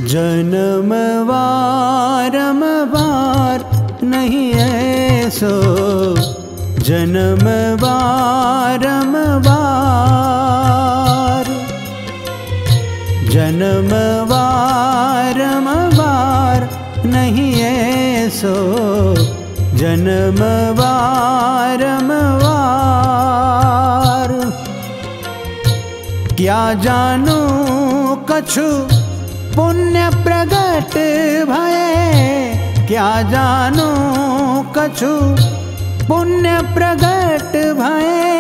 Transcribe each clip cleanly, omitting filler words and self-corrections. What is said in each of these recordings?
जन्म वारम वार नहीं ऐसो, जन्म वारम वार, जन्म वारम वार नहीं ऐसो, जन्म वारम वार। क्या जानू कछु पुण्य प्रगट भये, क्या जानू कछु पुण्य प्रगट भये,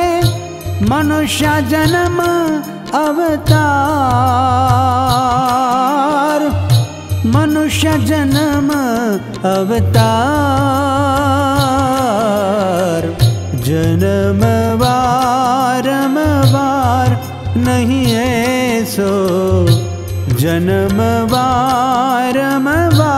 मनुष्य जन्म अवतार, मनुष्य जन्म अवतार। जन्म वारम वार नहीं ऐसो, जन्म वारम वार।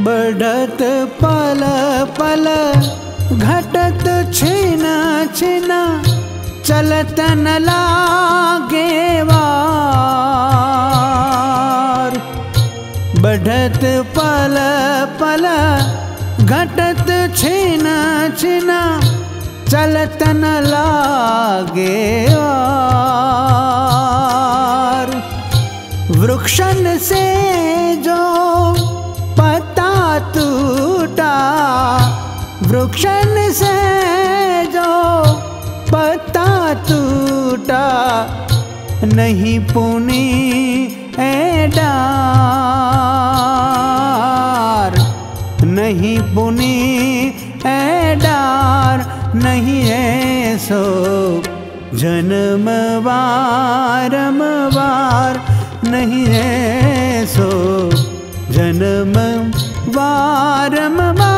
बढ़त पल पल घटत छिना छिना, चलत न लागे वार। बढ़त पल पल घटत छिना छिना, चलत न लागे वार। वृक्षन से जो टूटा, वृक्षन से जो पत्ता टूटा, नहीं पुनी ए डार, नहीं पुनी ए डार नहीं ऐसो, जन्म वारम वार नहीं ऐसो, जन्म वारम वार।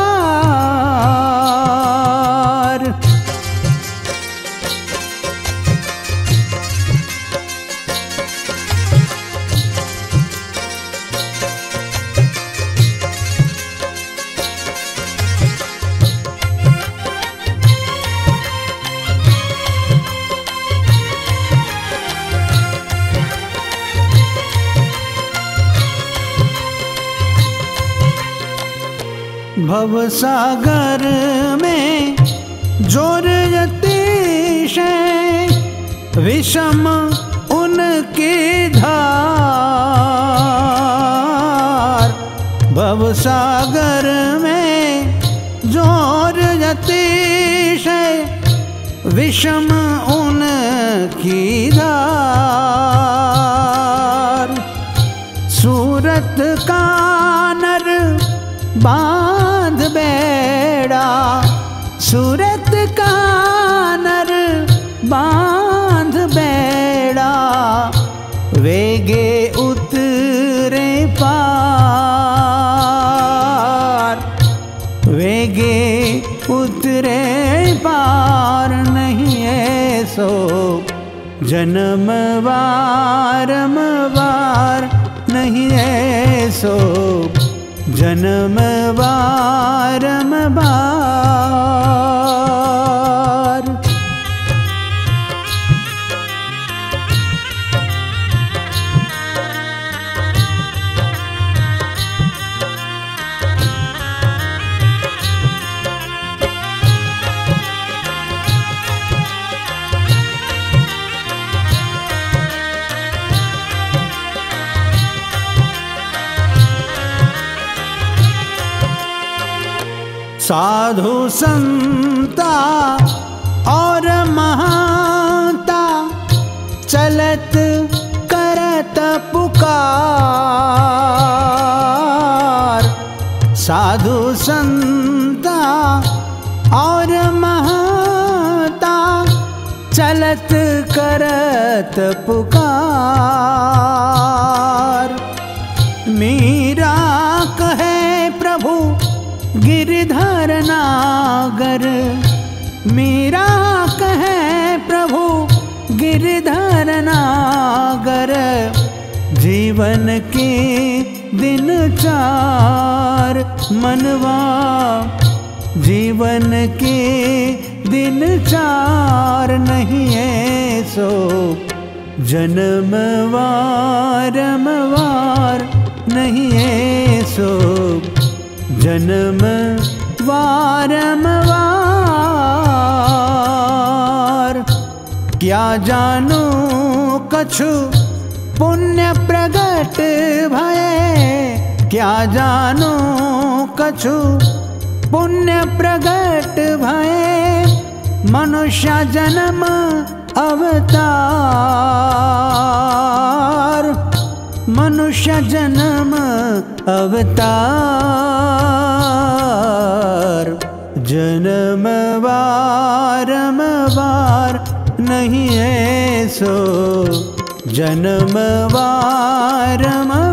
भवसागर में जोर अतिशय, विषम उनकी धार। भवसागर में जोर अतिशय, विषम उनकी धार। सूरत का नर बांध बेड़ा, सूरत का नर बांध बेड़ा, वेगे उतरे पार, वेगे उतरे पार नहीं ऐसो, जन्म वारम वार नहीं ऐसो, जन्म वारम वार। साधु संता और महाता, चलत करत पुकार। साधु संता और महाता, चलत करत पुकार। मीरा कह गिरधर नागर। मीरा कहे प्रभु गिरधर नागर, जीवन के दिन चार मनवा, जीवन के दिन चार नहीं है सो जन्म वारंवार नहीं है सो जन्म वारंवार। क्या जानू कछु पुण्य प्रगट भये, क्या जानू कछु पुण्य प्रगट भये, मनुष्य जन्म अवतार, मनुष्य जन्म अवतार। जन्म वारंवार नहीं है सो जन्म वारंवार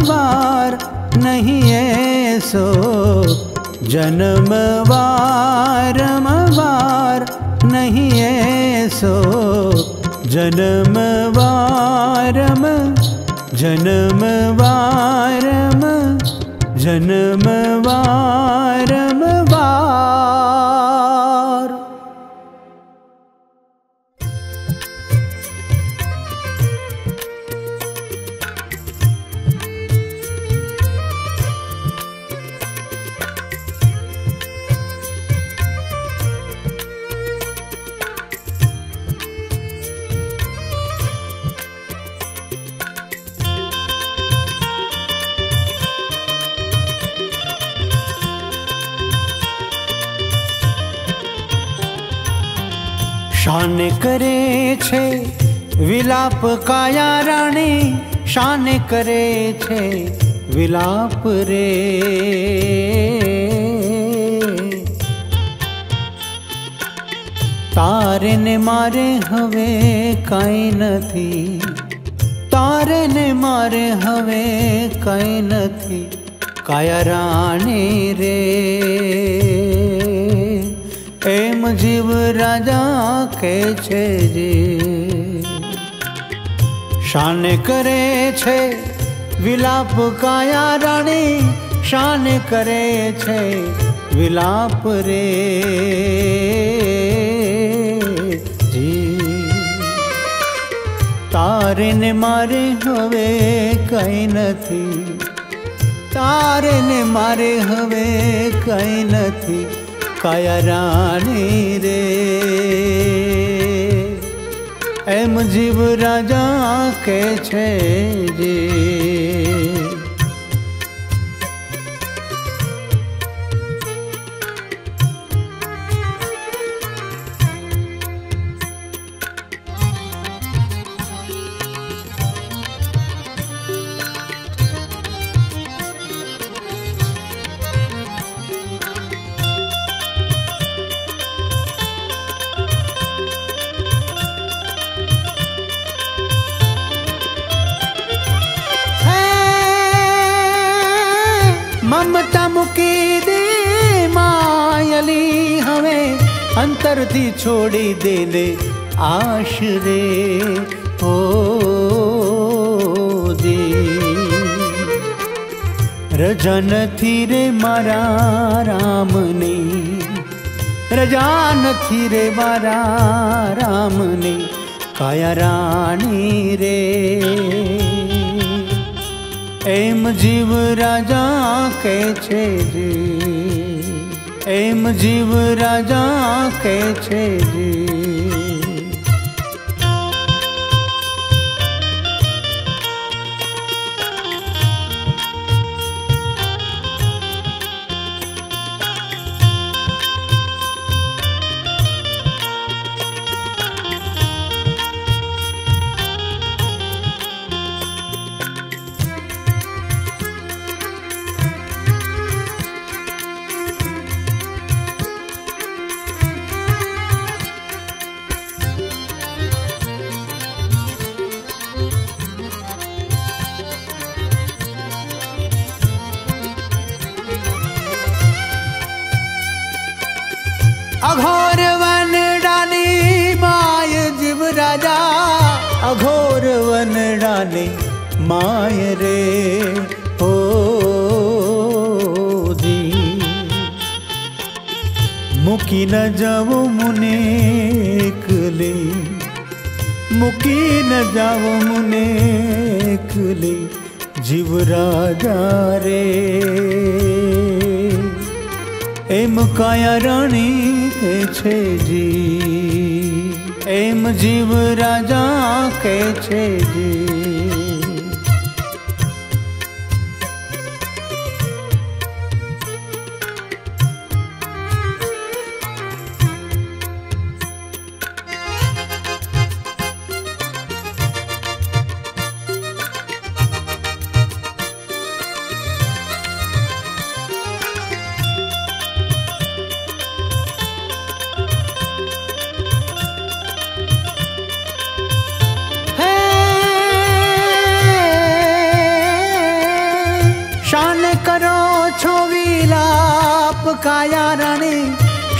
नहीं है सो जन्म वारंवार नहीं है सो जन्म वारम जन्म वारम जन्म वारंवार। शान करे छे विलाप काया रानी, शान करे छे विलाप रे। तारे ने मारे हवे काई नथी, तारे ने मारे हवे काई नथी काया रानी रे। एम जीव राजा के छे जी, शान करे छे विलाप काया रानी, शान करे छे विलाप रे जी। तारे ने मारे हवे कई नथी, तारे ने मारे हवे कई नथी काया रानी रे। एम जीव राजा के छे जी। ममता मुकी दे मायली हवे, अंतर थी छोड़ी दे ले आश रे ओ दे। रजा नथी रे मारा रामनी, रजा नथी रे मारा रामनी काया रानी रे। एम जीव राजा के छे जी, एम जीव राजा के छे जी। अघोर वन डाली माय जीव राजा, अघोर वन डाली माय रे हो जी। मुकी न जाओ मुने एकले, मुकी न जाओ मुने एकले जीव राजा रे। एम काया रानी के छे जी, एम जीव राजा के छे जी। शान करो छो विलाप काया रानी,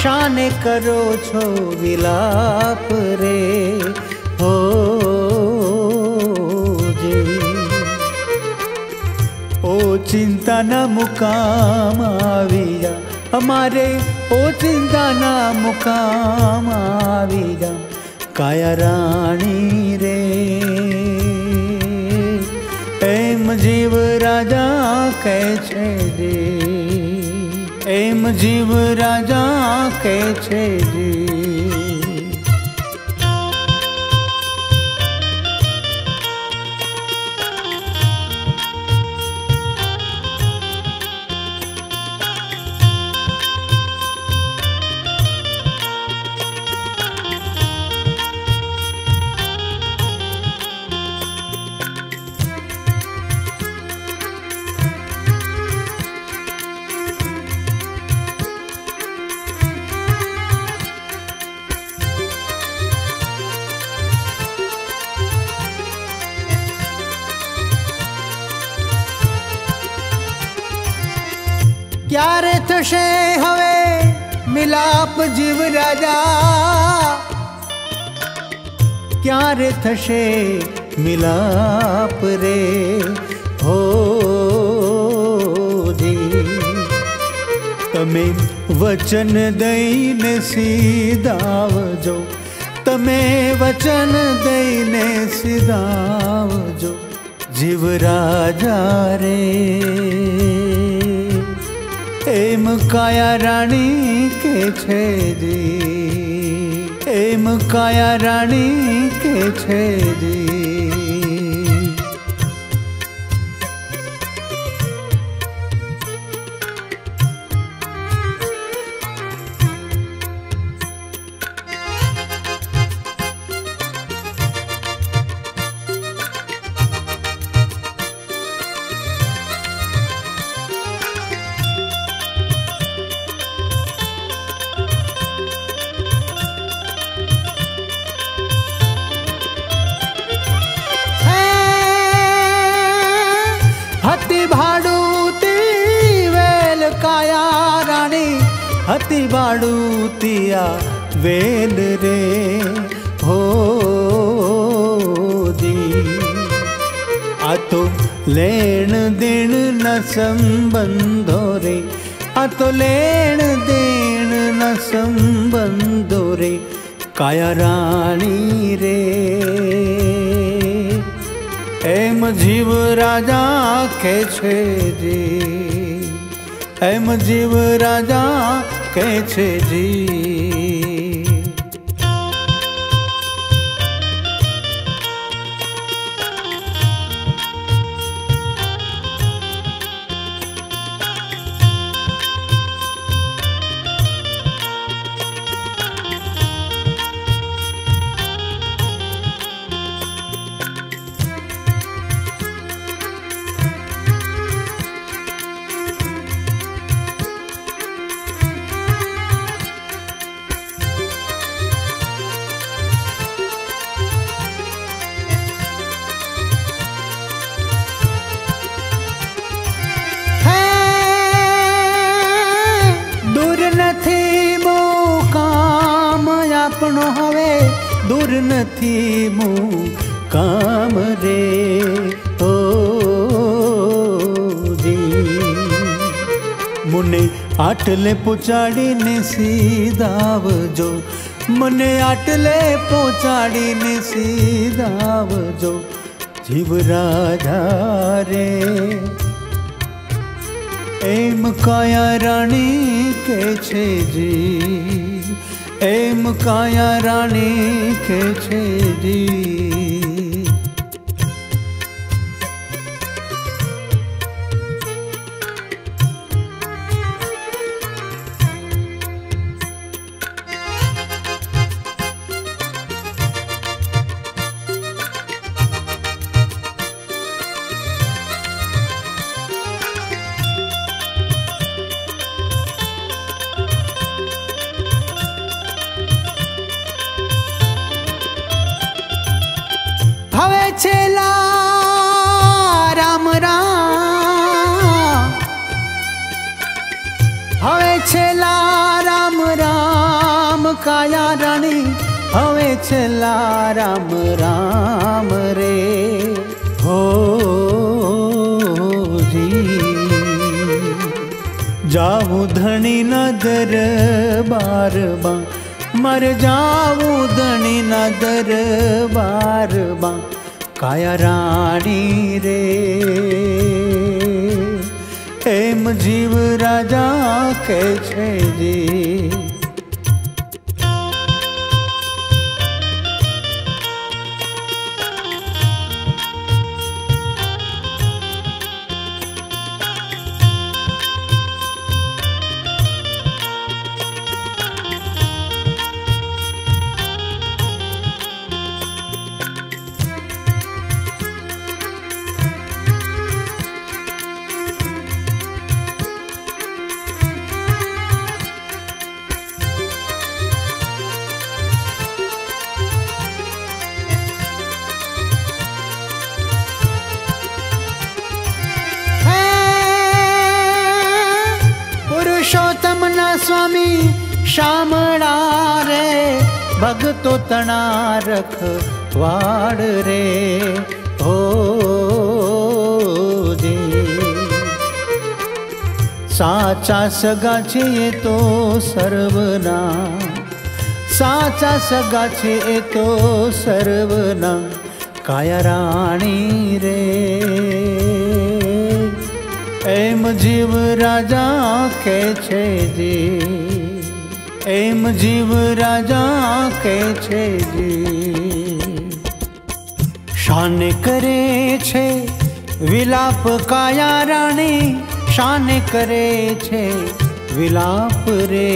शान करो छो विलाप रे हो जी। ओ चिंता न मुकाम आविया हमारे, ओ चिंता न मुकाम आविया काया रानी रे। एम जीव राजा कै छे जी, एम जीव राजा कै छे जी। क्यारे थशे हवे मिलाप जीव राजा, क्यारे थशे मिलाप रे हो जी। तमे वचन दईने सीधावजो, तमे वचन दईने सीधावजो जीव राजा रे। एम काया रानी के छे जी, एम काया रानी के छे जी। हती भाड़ूती वेल काया रानी, हती भाड़ूतिया वेल रे हो दी। आ तो लेन देन न संबंधो रे, आ तो लेन देन न संबंधो रे काया रानी रे। एम जीव राजा के छे जी, एम जीव राजा के छे जी। નથી કામ રે ઓ મને આટલે પહોંચાડીને સીધાવજો, મને આટલે પહોંચાડીને સીધાવજો જીવ રાજા રે. એમ કાયા રાણી કે છે જી, એમ કાયા રાણી કે છે જી. હવે છેલ્લા રામ રામ, હવે છેલ્લા રામ રામ કાયા રાણી, હવે છેલ્લા રામ રામ રે હો જી. જાવું ધણીના દરબારમાં, મર જાવું ધણીના દરબારમાં કાયા રાણી રે. એમ જીવ રાજા કે છે જી. પુરુષોત્તમના સ્વામી શામળા રે, ભગતો તણા રખવાડ રે હો જી. સાચા સગા છે એ તો સર્વના, સાચા સગા છે એ તો સર્વના કાયા રાણી રે. એમ જીવ રાજા કે છે જી, એમ જીવ રાજા કે છે જી. શાને કરે છે વિલાપ કાયા રાણી, શાને કરે છે વિલાપ રે.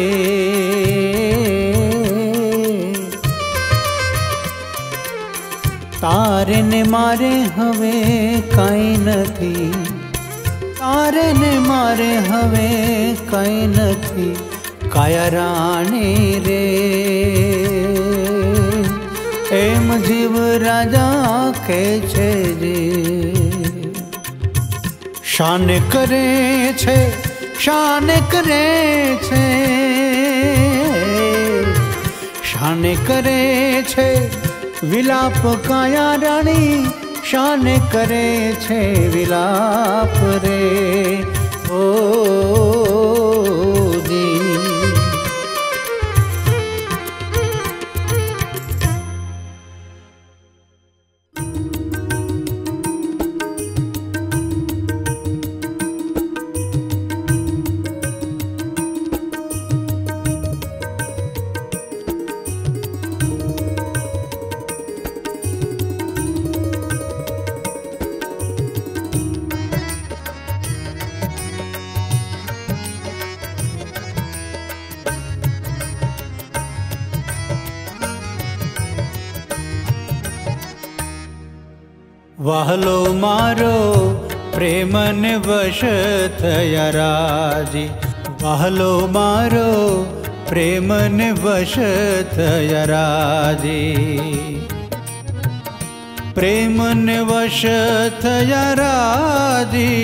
તારે ને મારે હવે કાંઈ નથી, તારે ને મારે હવે કઈ નથી કાયા રાણી રે. એમ જીવ રાજા કે છે જી. શાને કરે છે, શાને કરે છે, શાને કરે છે વિલાપ કાયા રાણી, શાને કરે છે વિલાપ રે ઓ જી. વહલો મારો પ્રેમને વશ થયા રાજી, વહલો મારો પ્રેમને વશ થયા રાજી. પ્રેમને વશ થયા રાજી,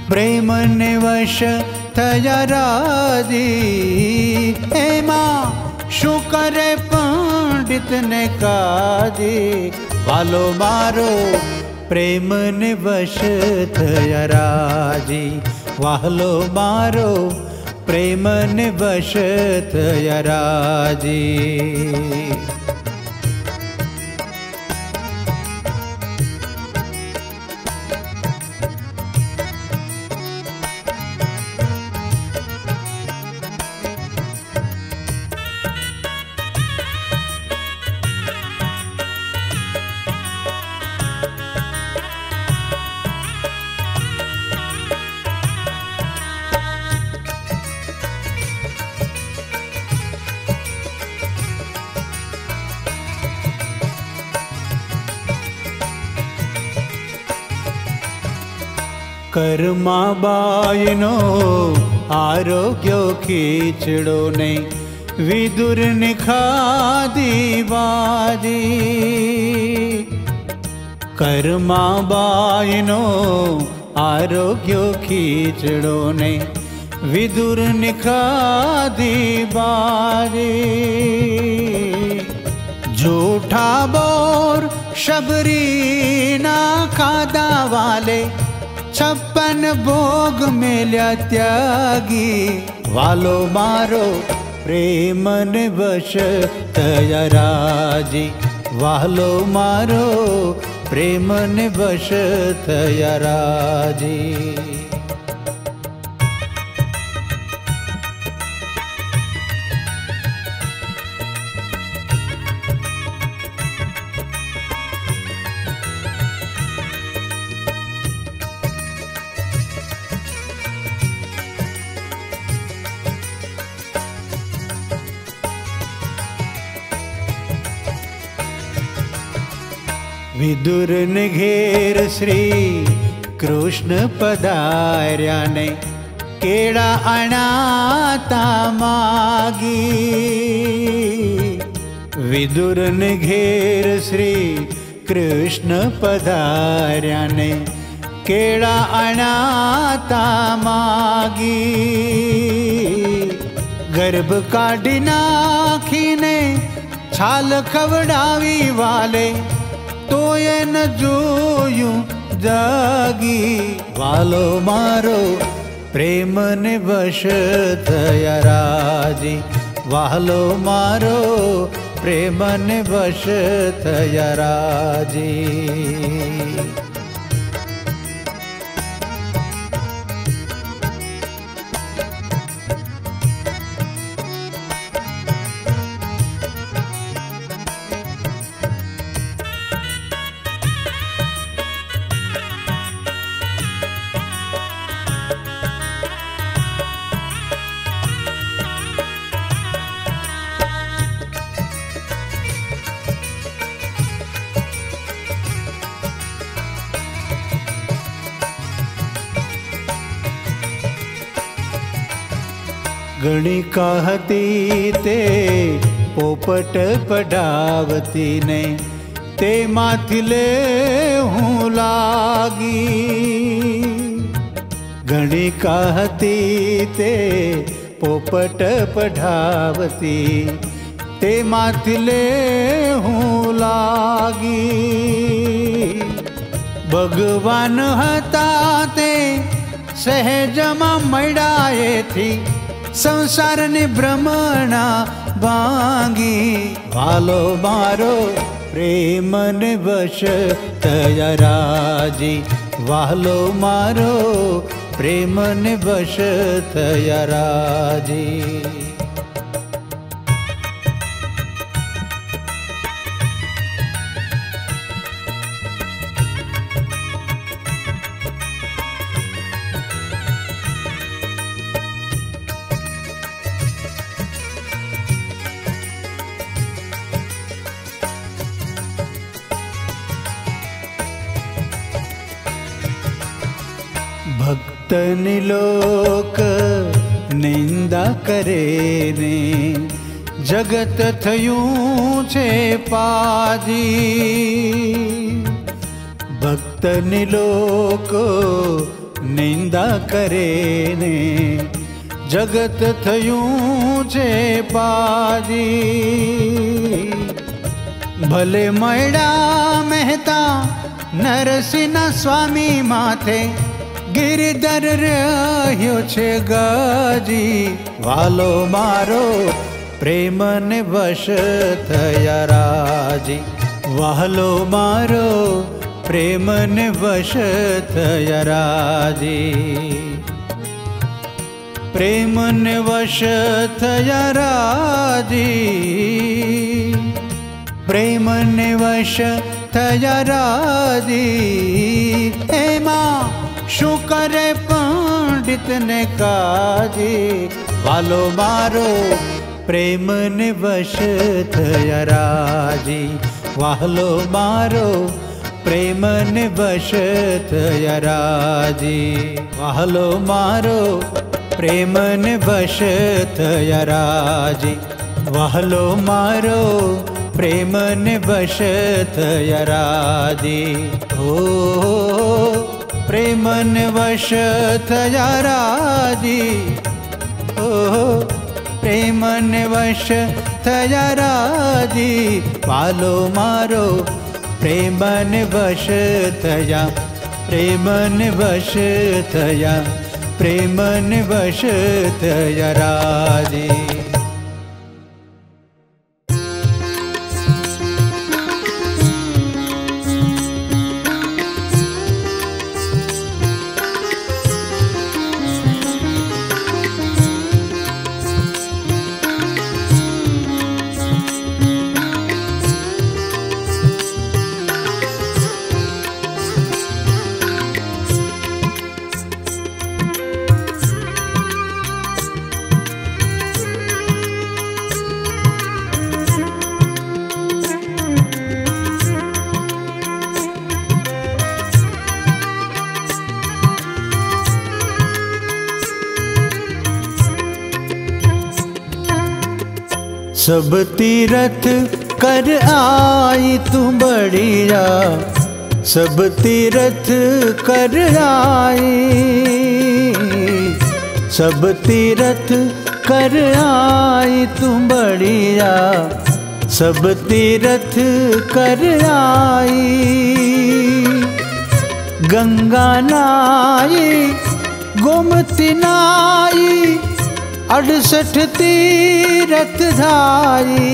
પ્રેમને વશ થયા રાજી. એમાં શું કરે પંડિત ને કાજી, વાલો મારો પ્રેમને વશ થયા રાજી, વાલો મારો પ્રેમને વશ થયા રાજી. કર્માબાઈનો આરોગ્ય ખીચડો ને વિદુર ને ખાધી બાજી, કર્માબાઈનો આરોગ્ય ખીચડો ને વિદુર ને ખાધી બાજી. જૂઠા બોર શબરી ના ખાધા વાલે, 56 ભોગ મેલ્યા ત્યાગી, વાલો મારો પ્રેમને વશ થયા રાજી, વાલો મારો પ્રેમને વશ થયા રાજી. વિદુર ને ઘેર શ્રી કૃષ્ણ પધાર્યા ને કેળા અણાતા માગી, વિદુર ને ઘેર શ્રી કૃષ્ણ પધાર્યા ને કેળા અણાતા માગી. ગર્ભ કાઢી નાખીને છાલ ખવડાવી વાલે, તો ન જોયું જાગી, વાલો મારો પ્રેમને વશ થયા રાજી, વાલો મારો પ્રેમને વશ થયા રાજી. ગણિકા હતી તે પોપટ પડાવતી ને, તેમાંથી લે હું લાગી. ગણિકા હતી તે પોપટ પઢાવતી, તેમાંથી લે હું લાગી. ભગવાન હતા તે સહેજમાં મળ્યાએથી, સંસારની ભ્રમણા ભાંગી, વાલો મારો પ્રેમને વશ થયા રાજી, વાલો મારો પ્રેમને વશ થયા રાજી. ભક્તની લોક નિંદા કરે ને, જગત થયું છે પાજી. ભક્તની લોકો નિંદા કરે ને, जगत थयूं छे पाजी। भले मयड़ा मेहता नरसिंह स्वामी माथे गिरधर रह्यो छे गाजी। वालो मारो प्रेम ने वश थया राजी। वालो मारो प्रेम ने वश थया राजी। प्रेम ने वश थया राजी। प्रेम ने वश थया राजी। एमा शू करे पंडित ने काजी। वालो मारो प्रेम ने वश थया राजी। वालो मारो प्रेम ने वश थया राजी। वालो मारो प्रेम ने वश थया राजी। वालो मारो प्रेम ने वश थया राजी। ओ प्रेम ने वश थया राजी। ओ प्रेम ने वश थया राजी। वालो मारो प्रेम ने वश थया। प्रेम ने वश थया। प्रेम ने वश थया राजी। सब तीरथ कर आई तू बढ़िया। सब तीरथ कर आई। सब तीरथ कर आई तू बढ़िया। सब तीरथ कर आई। गंगा नाई गोमती नाई 68 तीरथ धाई।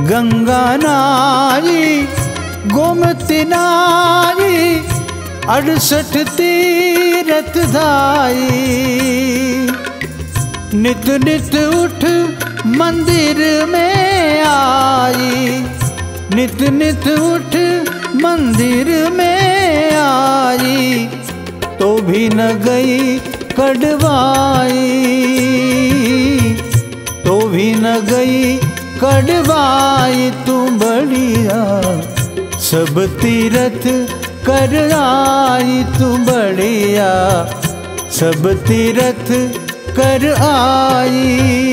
गंगा नाई गोमती नाई 68 तीरथ धाई। नित नित उठ मंदिर में आई। नित नित उठ मंदिर में आई। तो भी न गई कड़वाई। तो भी न गई कड़वाई तू बढ़िया। सब तीरथ कर आई तू बढ़िया। सब तीरथ कर आई।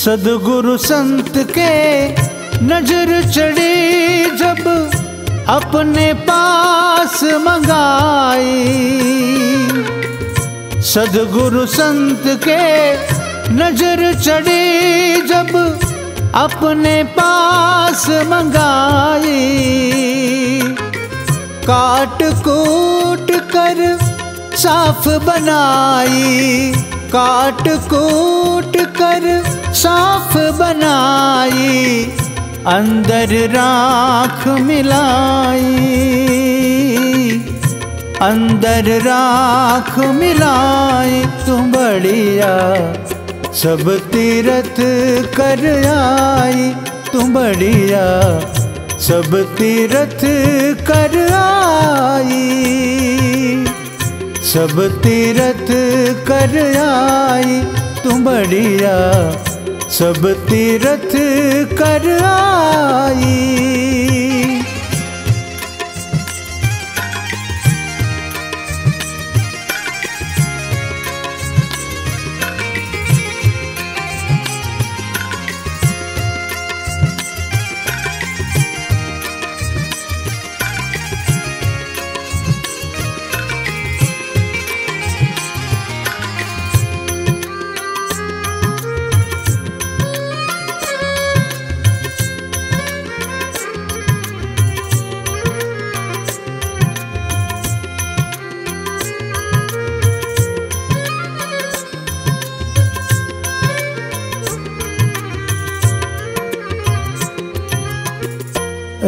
सदगुरु संत के नजर चढ़ी जब अपने पास मंगाई। सदगुरु संत के नजर चढ़ी जब अपने पास मंगाई। काट कूट कर साफ बनाई। काट कूट कर साफ बनाई। अंदर राख मिलाई। अंदर राख मिलाई तुम बढ़िया, सब तीरथ कर आई तुम बढ़िया, सब तीरथ कर आई, सब तीरथ कर आई तुम बढ़िया, सब तीरथ कर आई।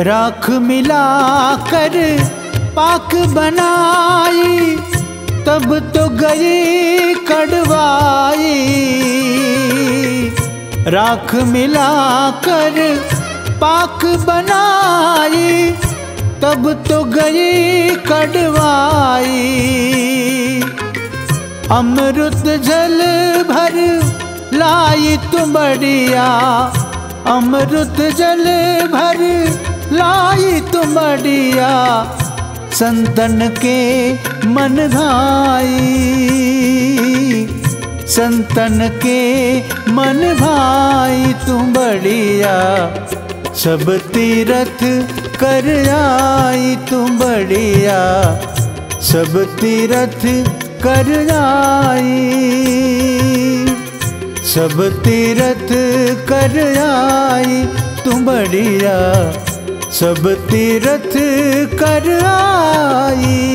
राख मिला कर पाक बनाई, तब तो गई कड़वाई। राख मिला कर पाक बनाई, तब तो गई कड़वाई। अमृत जल भर लाई तुम बढ़िया, अमृत जल भर लाई तुम बढ़िया, संतन के मन भाई, संतन के मन भाई तुम बढ़िया, सब तीरथ कर आई तुम बढ़िया, सब तीरथ कर आई, सब तीरथ कर आई तुम बढ़िया, सब तीरथ कर आई।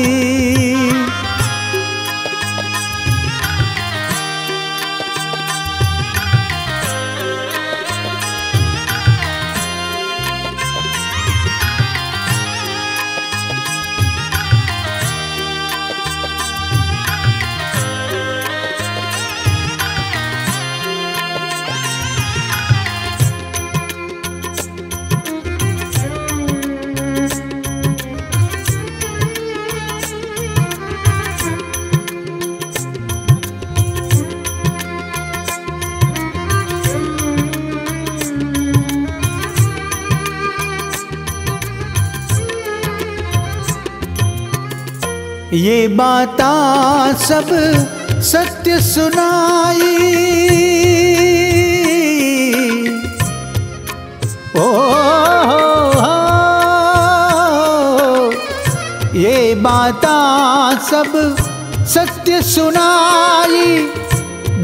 ये बातें सब सत्य सुनाई, ओ ये बातें सब सत्य सुनाई,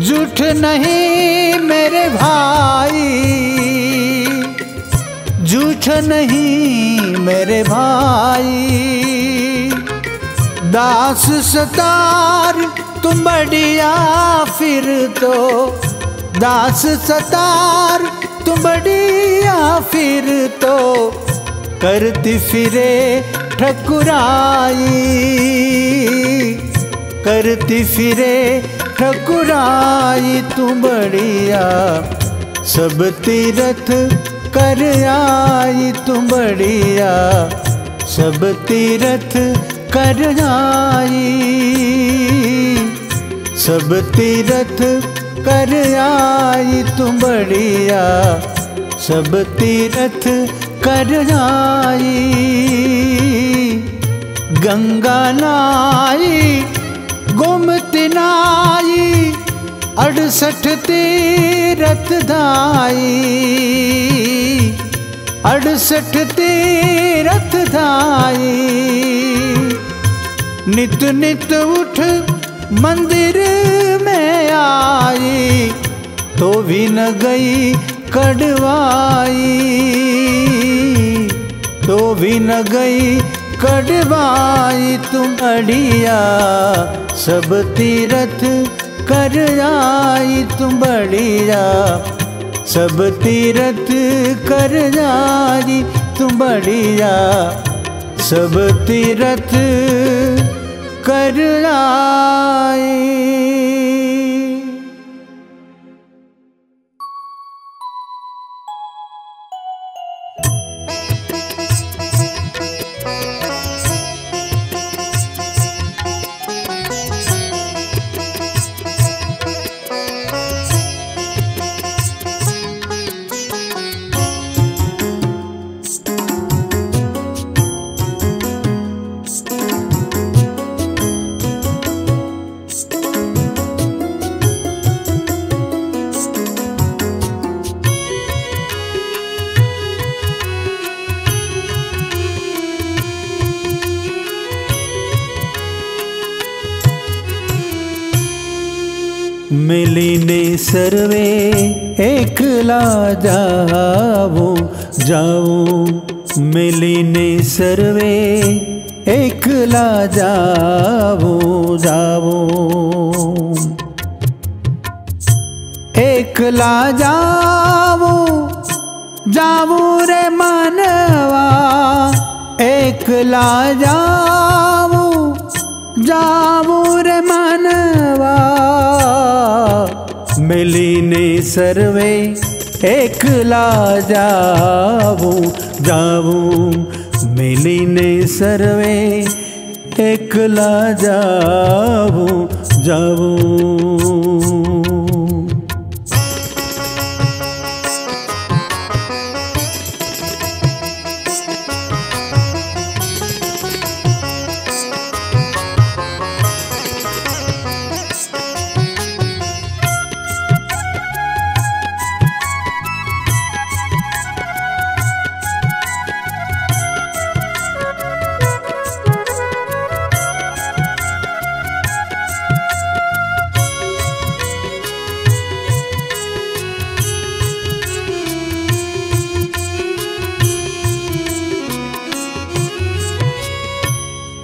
झूठ नहीं मेरे भाई, झूठ नहीं मेरे भाई। दास सतार तुम बढ़िया फिर तो, दास सतार तुम बढ़िया फिर तो, करती फिरे ठकुराई, करती फिरे ठकुराई तुम बढ़िया, सब तीरथ कर आई तुम बढ़िया, सब तीरथ कर आई, सब तीरथ कर आई तुम बढ़िया, सब तीरथ कर आई। गंगा नाई गोमती नाई, 68 तीरथ धाई, 68 तीरथ धाई। नित नित उठ मंदिर में आई, तो भी न गई कड़वाई, तो भी न गई कड़वाई तुम बढ़िया, सब तीरथ कर आई तुम बढ़िया, सब तीरथ कर आई तुम बढ़िया, सब तीरथ कर आई। मिलिने सर्वे एकला जाओ जाओ, मिलिने सर्वे एकला जाओ जाओ, एकला जाओ जाओ रे मनवा, एकला जाओ जाओ रे मनवा, मिलिने सर्वे एकला जाओ जाओ, मिलिने सर्वे एकला जाओ जाओ।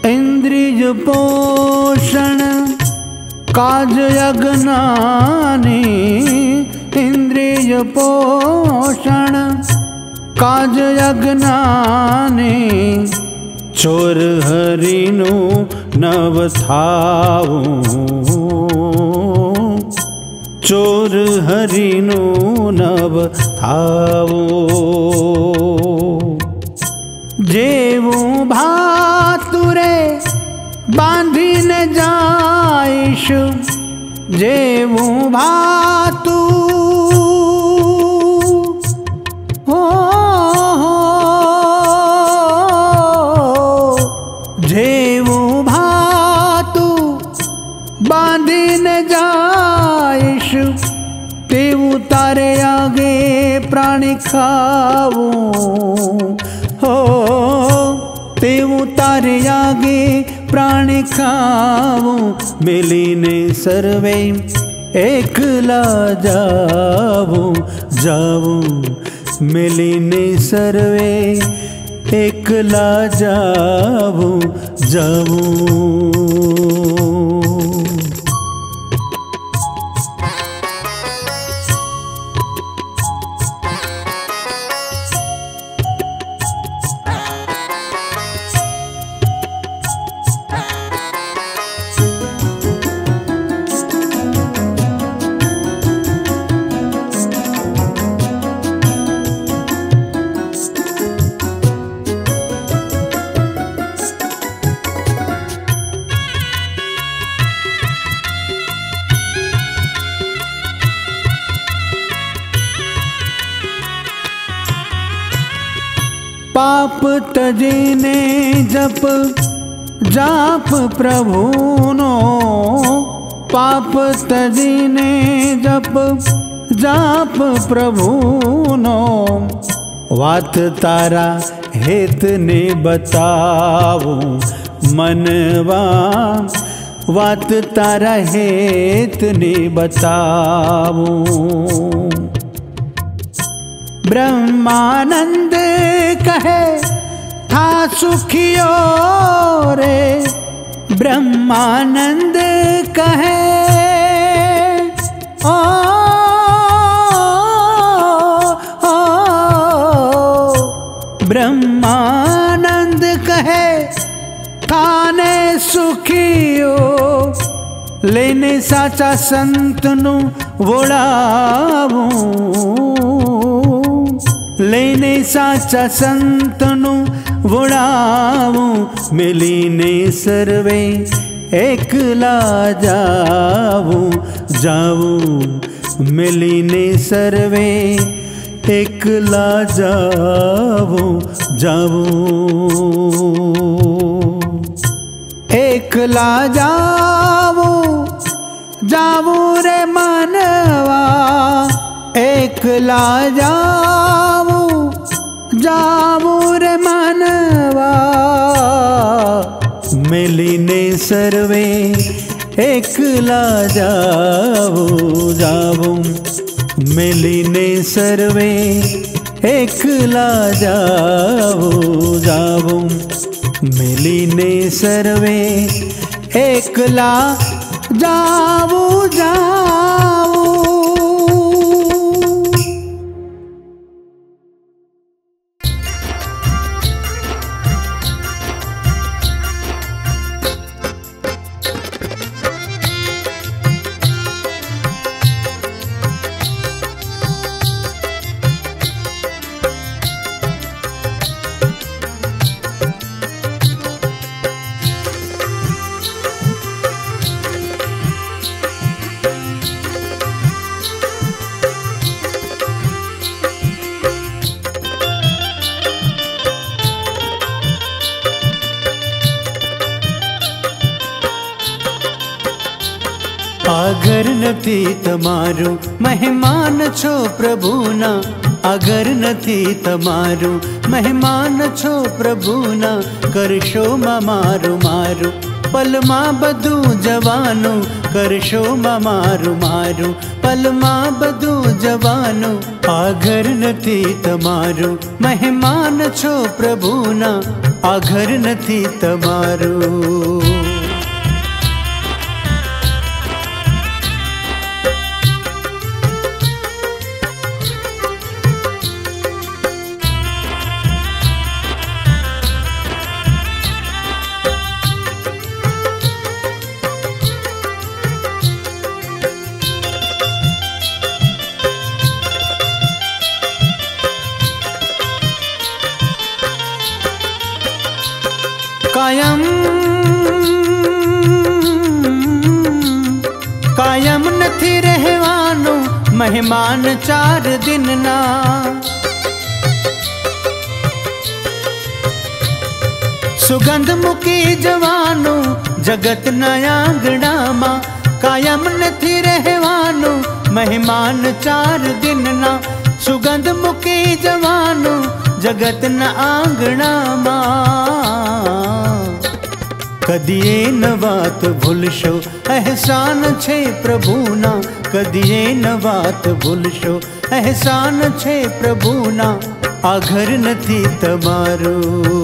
इंद्रिय पोषण काज अज्ञानी, इंद्रिय पोषण काज अज्ञानी, चोर हरिनु नव थाऊ, चोर हरिनु नव थाऊ, जेवू भातुरे बांधी न जाइश, जेवू भातु हो, जेवू भातु बांधी न जाइश, तेवू तारे आगे प्राणी खाऊ हो, तेवू तारे आगे प्राणी खाऊ, मिलिने सर्वे एकला जाओ जाओ, मिलिने सर्वे एकला जाओ जाओ। पाप तजीने जप जाप प्रभुनो, पाप तजीने जप जाप प्रभुनो, वात तारा हेत ने बताओ मनवा, वात तारा हेत ने बताओ। ब्रह्मानंद कहे था सुखियो रे, ब्रह्मानंद कहे ओ, ब्रह्मानंद कहे थाने सुखियो લઈને સાચા સંતનું વોળાવું, લઈને સાચા સંતનું વોળાવું, મેલીને સર્વે એકલા જાવું, જાવું મેલીને સર્વે એકલા જાવું, જાવું એકલા જાવું, જાવું રે માનવા, એકલા જાવું, જાવું રે માનવા, મેલીને સર્વે એકલા જાવું, જાવું મેલીને સર્વે એકલા જાવું, જાવું મેલીને સર્વે એકલા જાવું, જાવું। આગર નથી તમારું મહેમાન છો પ્રભુના, આગર નથી તમારું મહેમાન છો પ્રભુના, કરશો માં મારું મારું પલમાં બધું જવાનું, કરશો માં મારું મારું પલમાં બધું જવાનું, આગર નથી તમારું મહેમાન છો પ્રભુના, આગર નથી તમારું। કાયમ નથી રહેવાનું મહેમાન 4 દિનના, સુગંધ મૂકી જવાનું જગતના આંગણામાં, કાયમ નથી રહેવાનું મહેમાન 4 દિનના, સુગંધ મૂકી જવાનું જગતના આંગણામાં। કદીએ ન વાત ભૂલશો અહેસાન છે પ્રભુના, કદીએ ન વાત ભૂલશો અહેસાન છે પ્રભુના, આગર નથી તમારું।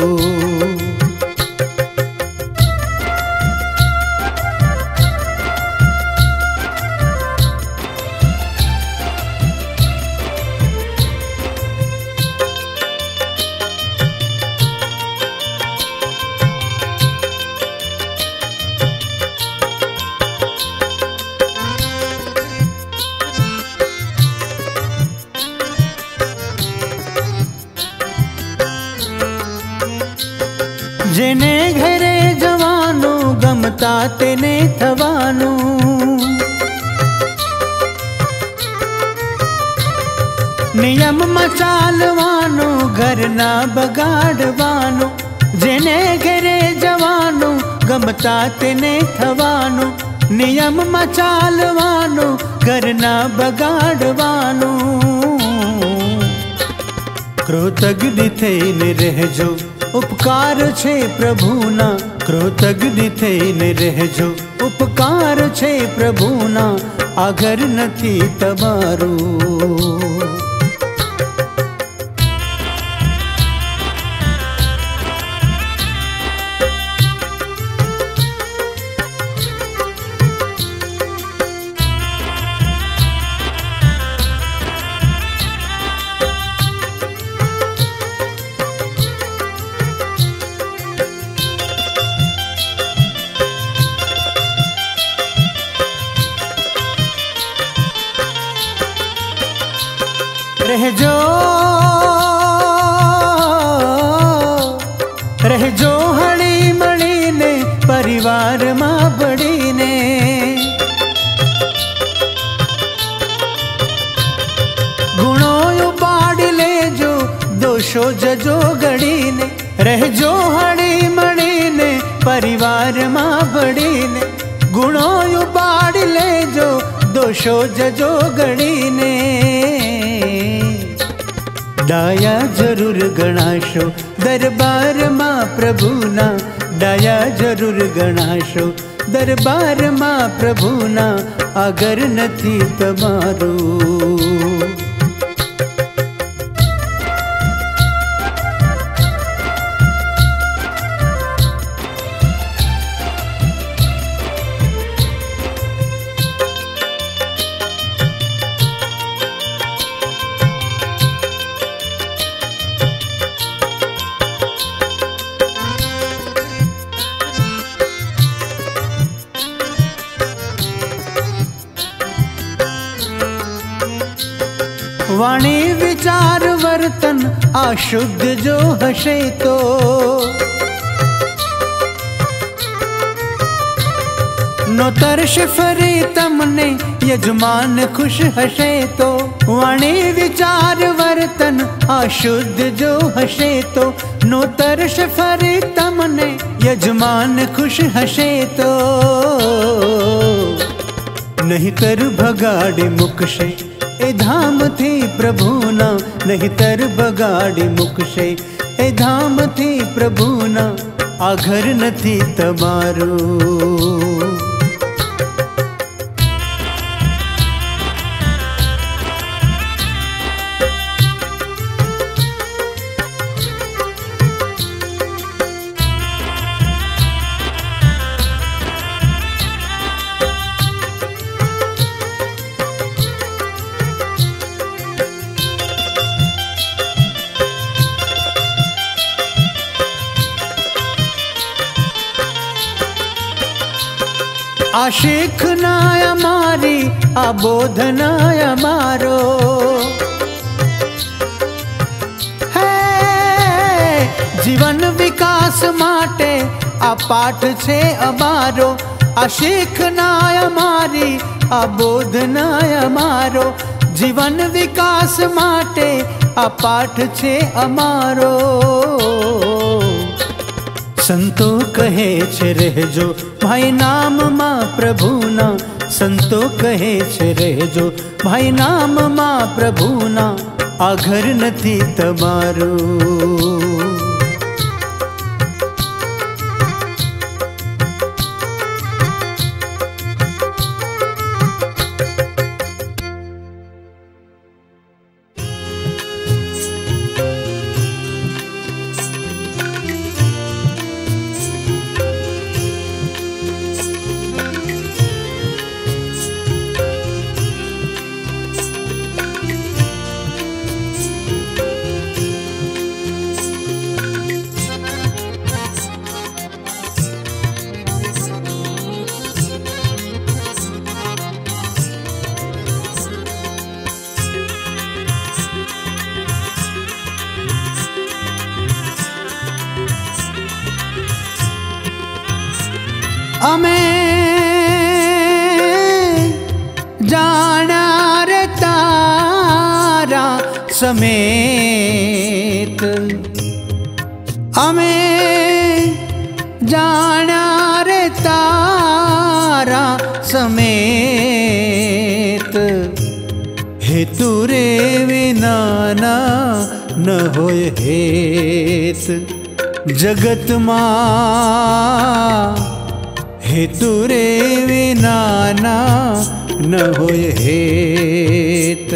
જેને ઘરે જવાનું ગમતા તેને થવાનું, નિયમમાં ચાલવાનું ઘરના બગાડવાનું, જેને ઘરે જવાનું ગમતા તેને થવાનું, નિયમમાં ચાલવાનું ઘરના બગાડવાનું। કૃતજ્ઞ થઈને રહેજો ઉપકાર છે પ્રભુના, કૃતજ્ઞ થઈને રહેજો ઉપકાર છે પ્રભુના, આગર નથી તમારું। રહેજો રહેજો હળી મળીને પરિવારમાં ભળીને, ગુણો ઉપાડી લેજો દોષો જજો ગળીને, રહેજો હળી મળીને પરિવારમાં ભળીને, ગુણો ઉપાડી લેજો દોષો જજો ગળીને, ડાયા જરૂર ગણાશો દરબારમાં પ્રભુના, ડાયા જરૂર ગણાશો દરબારમાં પ્રભુના, આગળ નથી તમારું. વાણી વિચાર વર્તન આ શુદ્ધ જો હશે તો, નો તરશ ફરી તમને યજમાન ખુશ હશે તો, વાણી વિચાર વર્તન આ શુદ્ધ જો હશે તો, નો તરશ ફરી તમને યજમાન ખુશ હશે તો, નહીતર ભગાડી મૂકશે એ ધામથી પ્રભુના, નહીતર બગાડી મૂકશે એ ધામથી પ્રભુના, આ ઘર નથી તમારું. આ શીખનાય અમારી, આ બોધનાય અમારો, હે જીવન વિકાસ માટે આ પાઠ છે અમારો, આ શીખનાય અમારી, આ બોધનાય અમારો, જીવન વિકાસ માટે આ પાઠ છે અમારો. સંતો કહે છે રહેજો ભાઈ નામમાં પ્રભુના, સંતો કહે છે રહેજો ભાઈ નામમાં પ્રભુના, આ ઘર નથી તમારું. અમે જાણ્યા રે તારા સમેત, અમે જાણ્યા રે તારા સમેત, હેતુ રે વિનાના ન હોય હેત જગતમાં, હેતુ રે વિનાના ન હોય હેત,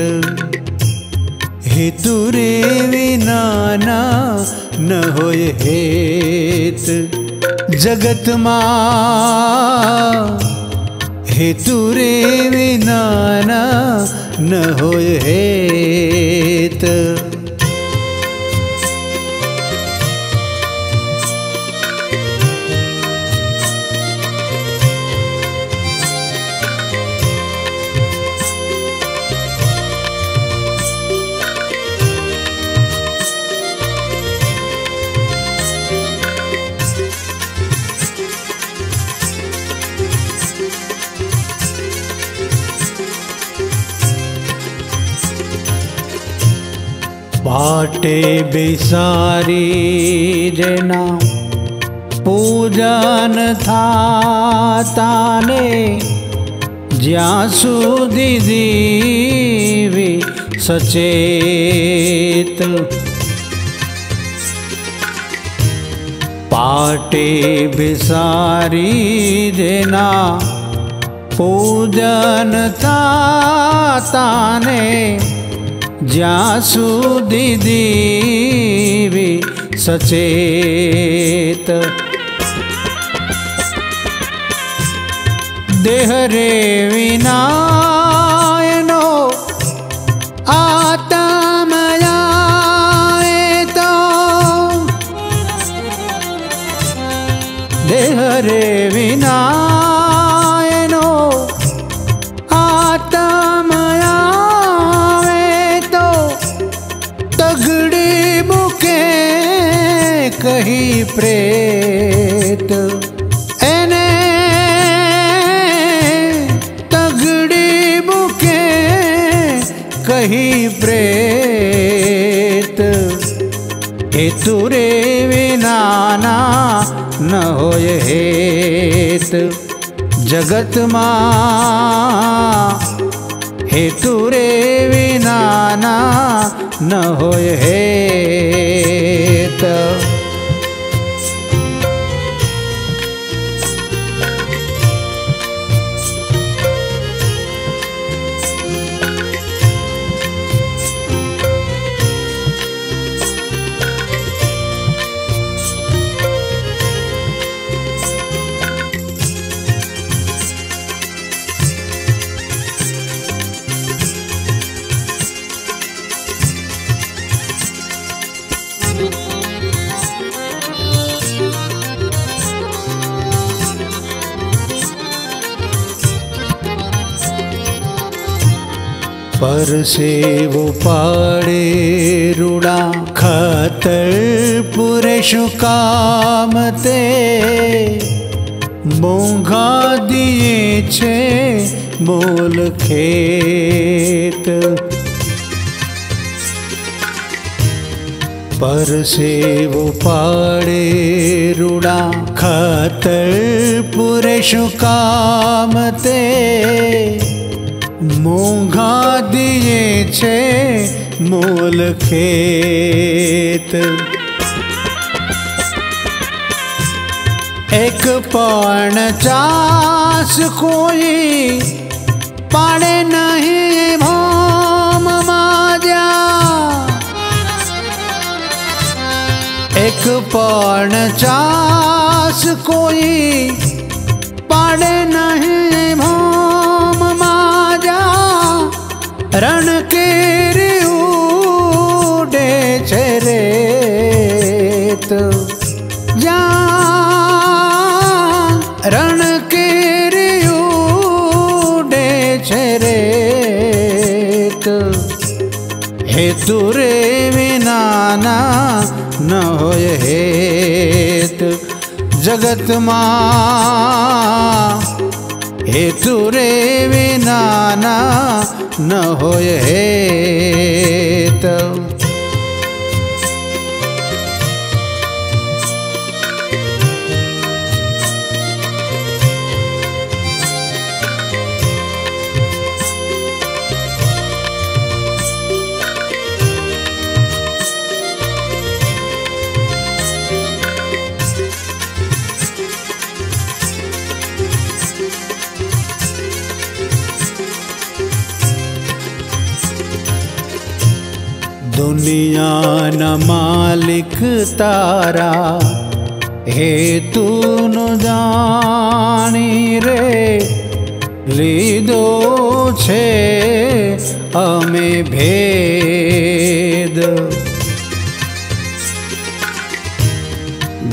હેતુ રે વિનાના ન હોય હેત જગતમાં, હેતુ રે વિનાના ન હોય હેત. પાટે બેસારી જેના પૂજન થાતાને જ્યાં સુધી દીવી સચેત પાટે બેસારી જેના પૂજન થાતાને જ્યાં સુધી દીવી સચેત દેહ રે વિનાયનો આત્મયાએ તો દેહ રે વિનાયનો આત્મયાએ તો તગડી મૂકે કહી પ્રેત એને કહી પ્રેત હેતુ રે વિનાના ન હોય હેત જગતમાં હેતુ રે વિનાના ન હોય હેત પરસેવો પાડે રૂડા ખાતર પૂરે શું કામ તે મોંઘા દિયે છે મોલ ખેત પરસેવો પાડે રૂડા ખાતર પૂરે શું કામ તે મોંઘા દિયે છે મોલ ખેત એક પણ ચાસ કોઈ પાડે નહીં ભોમ માજા એક પણ ચાસ કોઈ પાડે નહીં ભોમ રણ કેરી ઉડે છે રેત જ્યાં રણ કેરી ઉડે છે રેત હેતુ રે વિનાના ન હોય હેત જગતમાં હેતુ રે વિનાના ન હોય હેત દુનિયાના માલિક તારા હેતુનો જાણી રે લીધો છે અમે ભેદ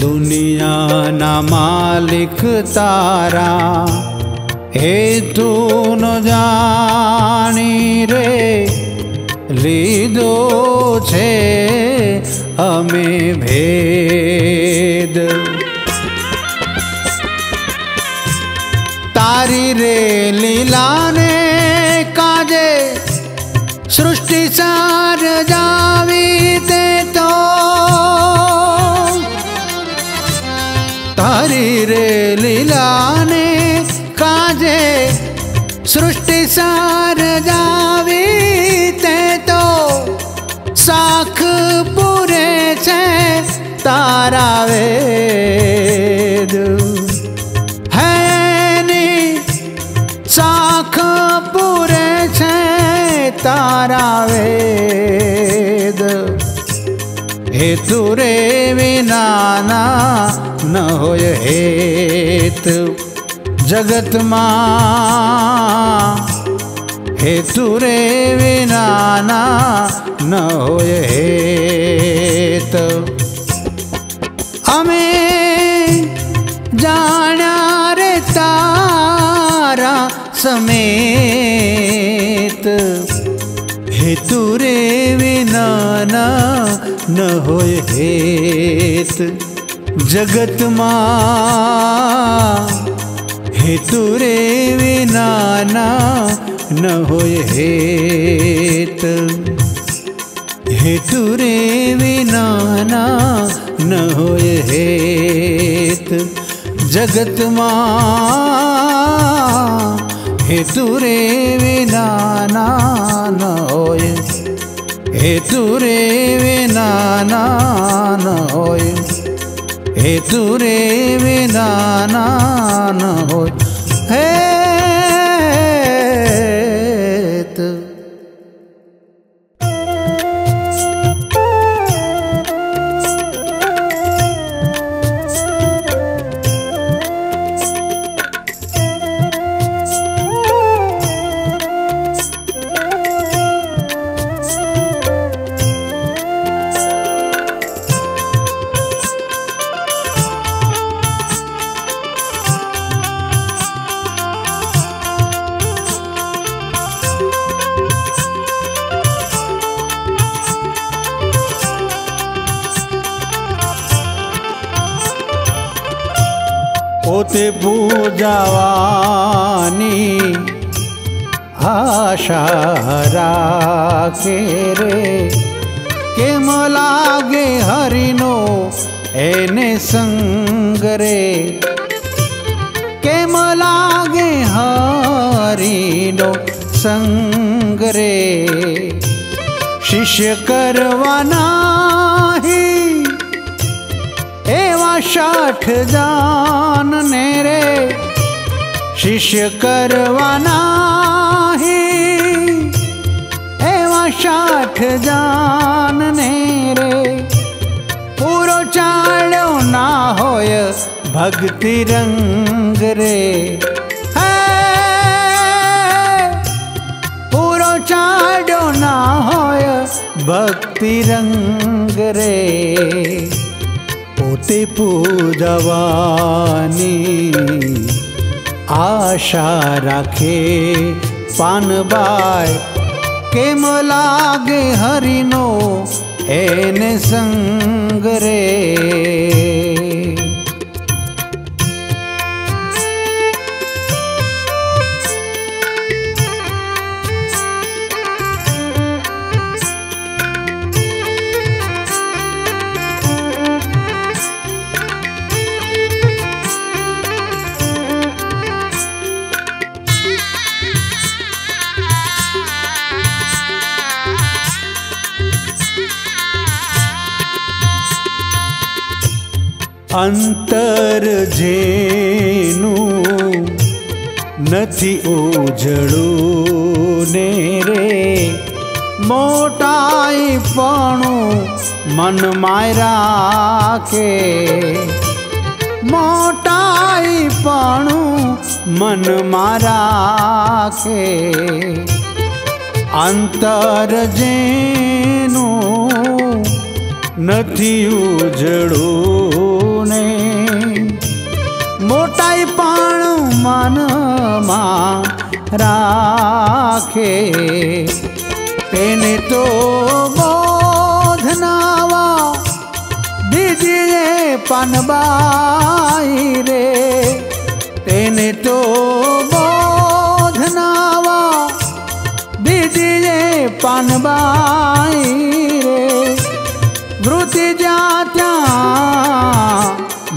દુનિયાના માલિક તારા હેતુનો જાણી રે લીધો છે અમે ભેદ તારી રે લીલાને કાજે सृष्टि सार जावी ते तो तारी रे लीला ने काजे सृष्टि सार जावी ते तो साख पूरे छे तारा वेद है नी साख पूरे छे तारा वेद हेतु रे विना ना न होय हेत जगत मा हेतु रे विना ना न होय हेत अमे जाण्या रे तारा समेत हेतु रे विना ना न होय हेत जगत मा हेतु रे विना ना न होय हेत हेतु रे विना ना न होय हेत जगत मा हेतु रे विना ना न होय हेतु रे विना ना न होय हेतु रे विना ना न होय हेत पोते पूजावानी आशा राखे रे केम लागे हरिनो एने संग रे केम लागे हरिनो संग रे शिष्य करवाना ही एवा 60 जान ने रे शिष्य करवाना ही एवा 60 जान ने रे पूरो चाल्यो ना होय भक्ति रंग रे पूरो चाल्यो ना होय भक्ति रंग रे पोते पूजवानी आशा राखे पानबाई केम लागे हरिनो एने संग रे अंतर जेनु नथी उजळू ने रे मोटाई पणु मन माय राखे मोटाई पणु मन मारा के अंतर जेनु नथी उजळू ने मोटाई पण मन मा राखे तेने तो बोधनावा दीजिए पानबाई रे तेने तो बोधनावा दीजिए पानबाई रे वृत्ति जात्या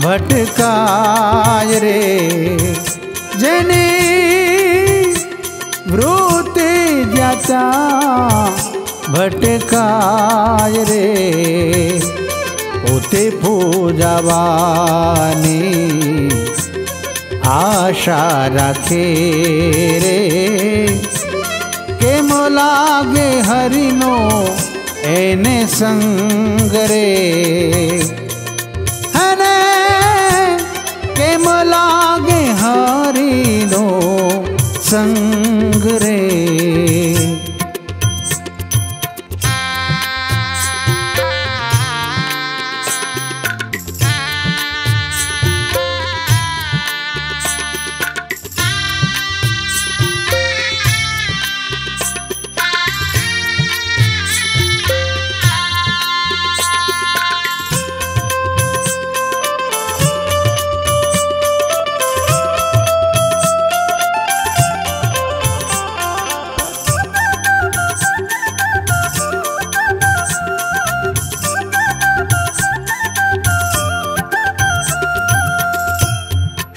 भटकाय रे जेने वृत्ति जात्या भटकाय रे पोते पूजावानी आशा राखे रे केम लागे हरिनो एने संग रे हने केम लागे हरिनो संग रे।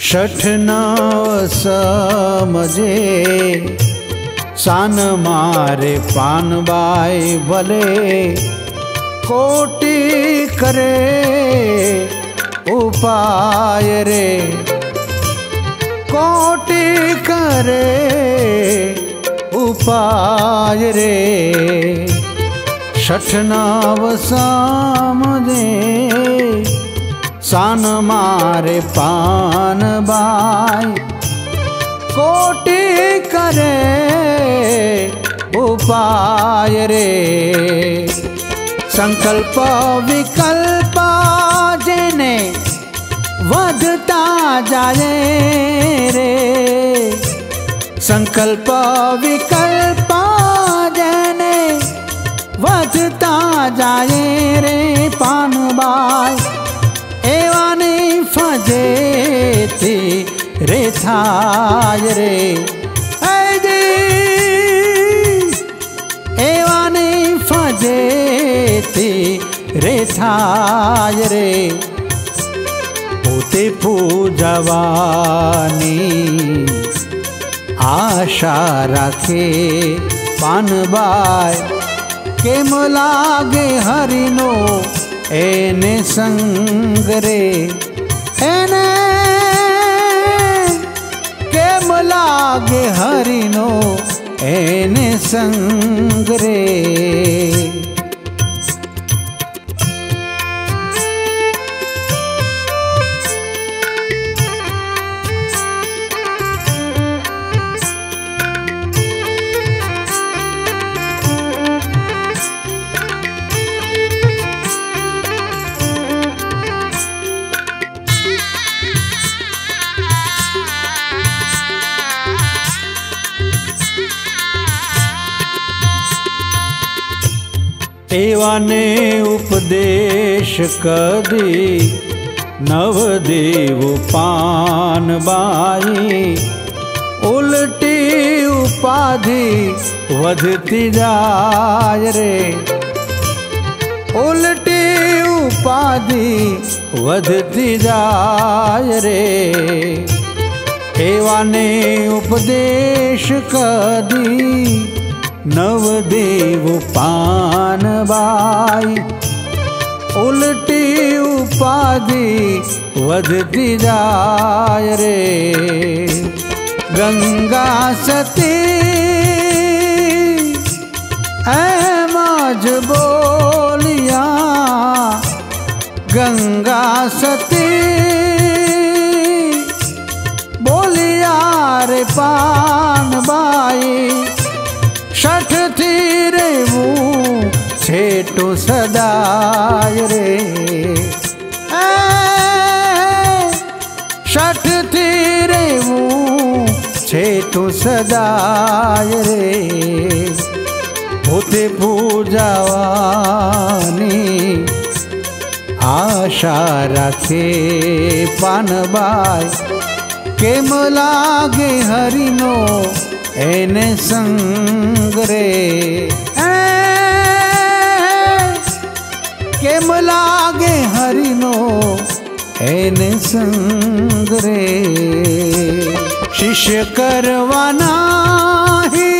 छठ नाव समझे सान मारे पानबाई भले कोटि करे उपाय रे कोटि करे उपाय रे छठ नाव समझे सान मारे पानबाई कोटि करे उपाय रे संकल्प विकल्प जेने वधता जाए रे संकल्प विकल्प जेने वधता जाए रे पानबाई एवानी फजेती रे थाय रे एवानी फजेती रे थाय रे पोते पूजावानी आशा राखे पानबाई केम लागे हरिनो एने संग रे एने केम लागे हरिनो एने संग रे। एवाने उपदेश कदी नवदेव पानबाई उल्टी उपाधि वधती जाय रे उल्टी उपाधि वधती जाय रे एवाने उपदेश कदी नवदेव पानबाई उल्टी उपाधि वधती जाय रे गंगा सती मज बोलिया गंगा सती बोलिया रे पानबाई छठ थी रे वो छेटो सदाय रे छठ थी रे वो छेटो सदाय रे होते पूजावानी आशा राखे पानबाई केम लागे हरिनो एने संग रे संग रे। शिष्य करवाना ही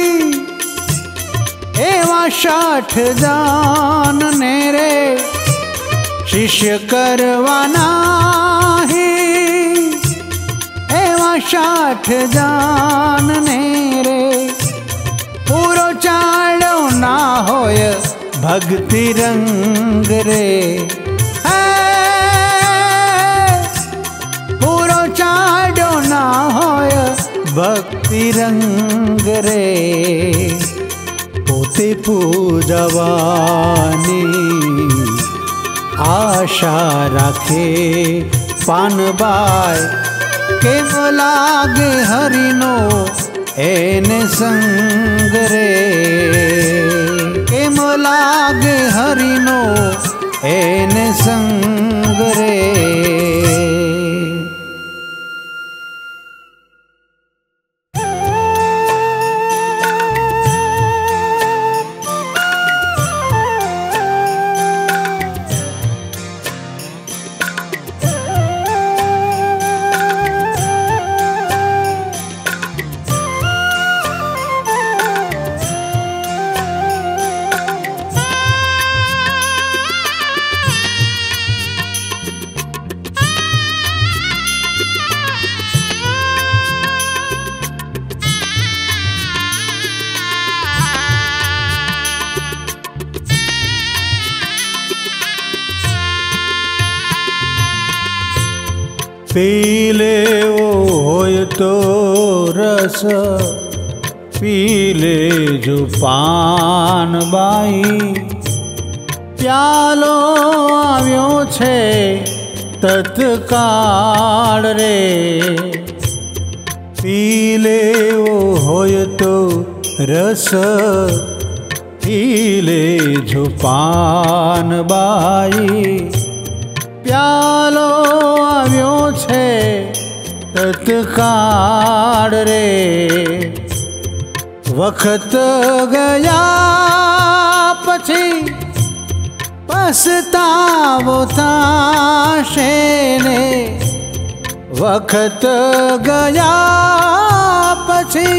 एवा 60 जान ने रे। शिष्य करवाना ही एवा 60 जान ने रे। पूरो चालो ना होय भक्ति रंग रे। पूरो चालो ना होय भक्ति रंग रे। पोते पूजवानी आशा राखे पानबाई। केम लागे हरिनो एने संग रे। केम लागे हरिनो एने संग रे। पीले वो होय तो रस, पीले जो पान बाई। प्यालो आव्यो छे तत्काल रे। पीले वो होय तो रस, पीले जो पान बाई। प्यालो आव्यो छे तत्काल रे। वखत गया पछी पछतावो थाशे ने। वखत गया पछी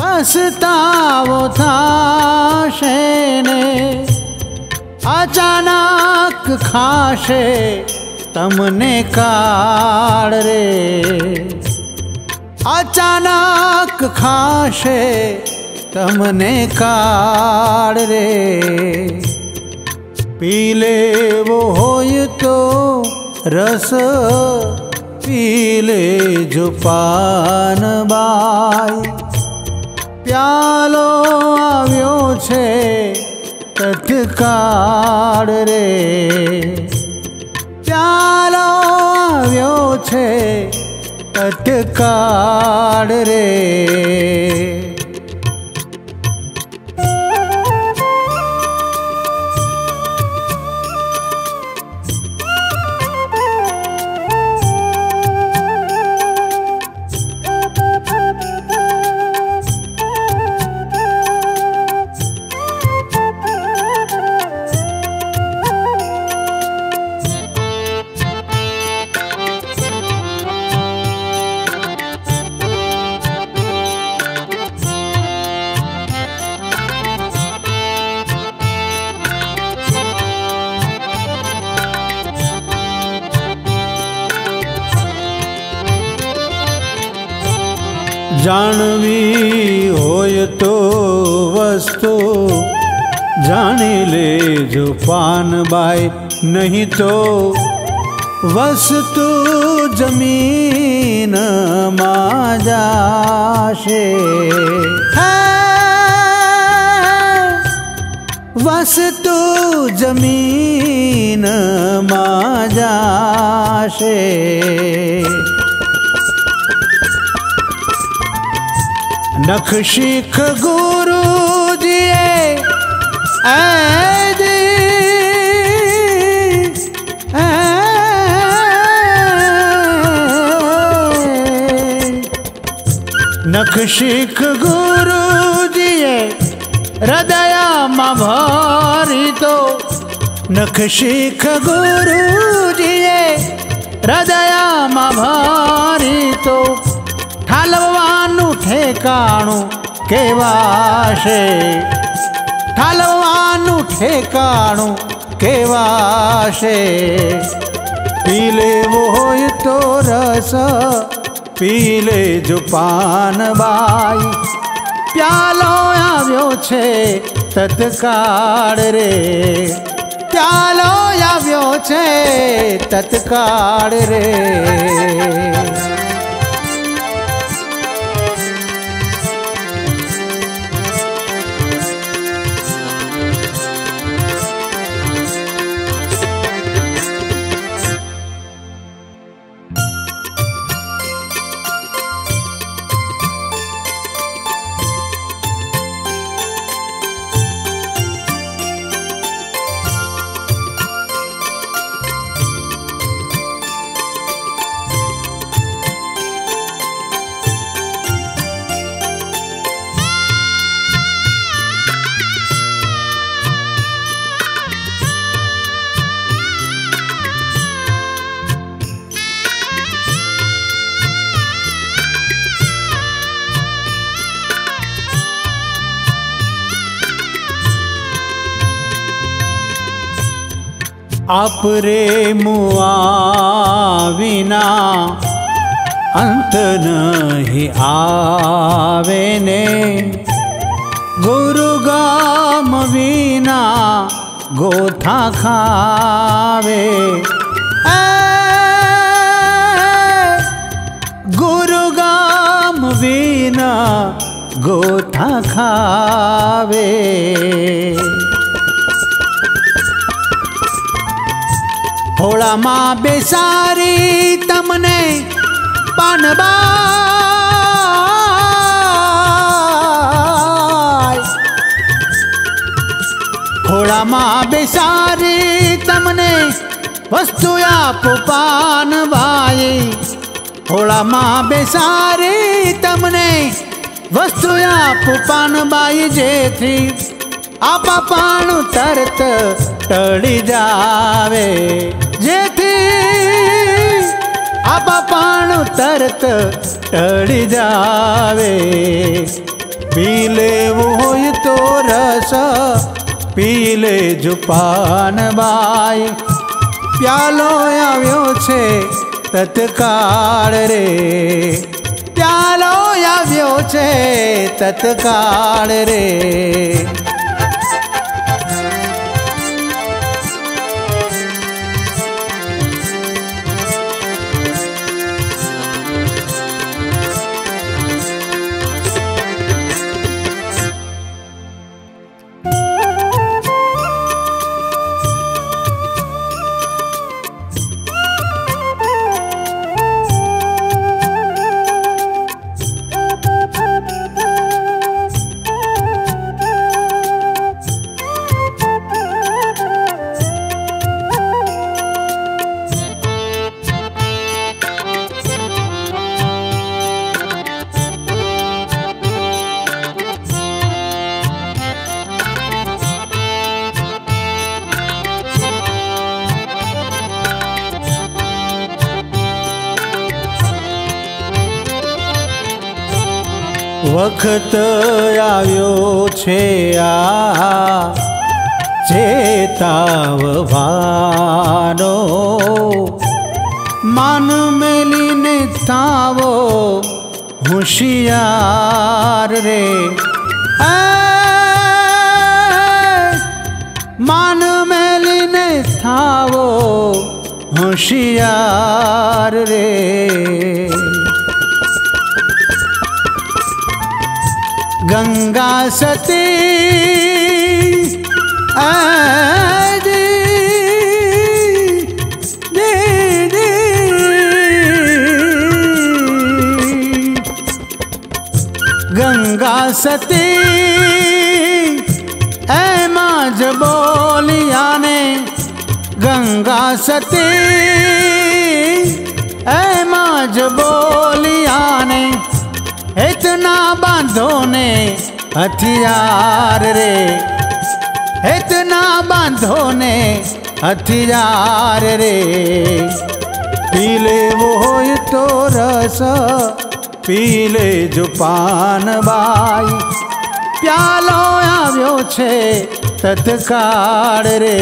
पछतावो थाशे ने। अचानक खाशे तमने काळ रे। अचानक खाशे तमने काळ रे। पीले वो होय तो रस, पीले जो पान बाई। प्यालो आव्यो छे तत्काल रे। प्यालो आव्यो छे तत्काल रे। जानवी होय तो वस्तु, जानी ले जो पान बाई। नहीं तो वस्तु जमीन मा जाशे। वस्तु जमीन मा जाशे। नख शिख गुरु दिए नख शिख गुरु दिए हृदय मा भरी तो। नख शिख गुरु दिए હૃદયમાં ભરી તો ઠાલવવાનું ઠેકાણું કેવાશે, ઠાલવવાનું ઠેકાણું કેવાશે. પી લેવો હોય તો રસ પી લેજો પાનબાઈ, પ્યાલો આવ્યો છે તત્કાળ રે, પ્યાલો આવ્યો છે તત્કાળ રે. આપરે મુઆ વિના અંત નહીં આવે ને, ગુરુ ગામ વિના ગોથા ખાવે. ગુરુ ગામ વિના ગોથા ખાવે. હોળામાં બેસારી તમને પાનબાઈ, હોળામાં બેસારી તમને વસ્તુ આપો પાનબાઈ, હોળામાં બેસારી તમને વસ્તુ આપો પાનબાઈ, જેથી આપા પાણું તરત ટળી જાવે, જેથી આપા પાણું તરત ટળી જાવે. પી લેવું હોય તો રસ પી લેજો પાનબાઈ, પ્યાલો આવ્યો છે તત્કાળ રે, પ્યાલો આવ્યો છે તત્કાળ રે. વખત આવ્યો છે આ ચેતાવવાનો, માન મેલીને થાવો હોશિયાર રે. માન મેલીને થાવો હોશિયાર રે. ગંગા સતી ગંગા સતી એમાં જ બોલિયાને, ગંગા સતી એમાં જ બોલિયાને, इतना बांधो ने हथियार रे, इतना बांधो ने हथियार रे. पीले वो होय तो रस पीले जो पान बाई प्यालो આવ્યો છે તત્કાળ રે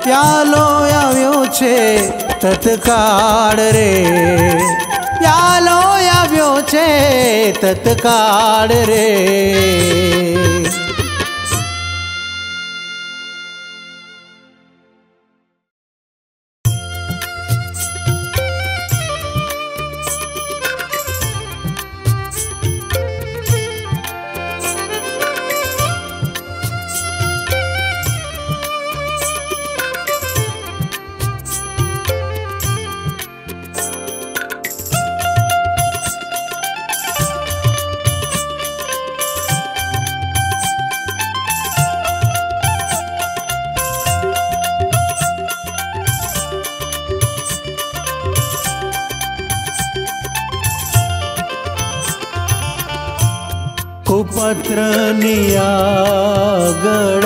પ્યાલો આવ્યો છે તત્કાળ રે પ્યાલો આવ્યો છે તત્કાળ રે કુપત્રની આગળ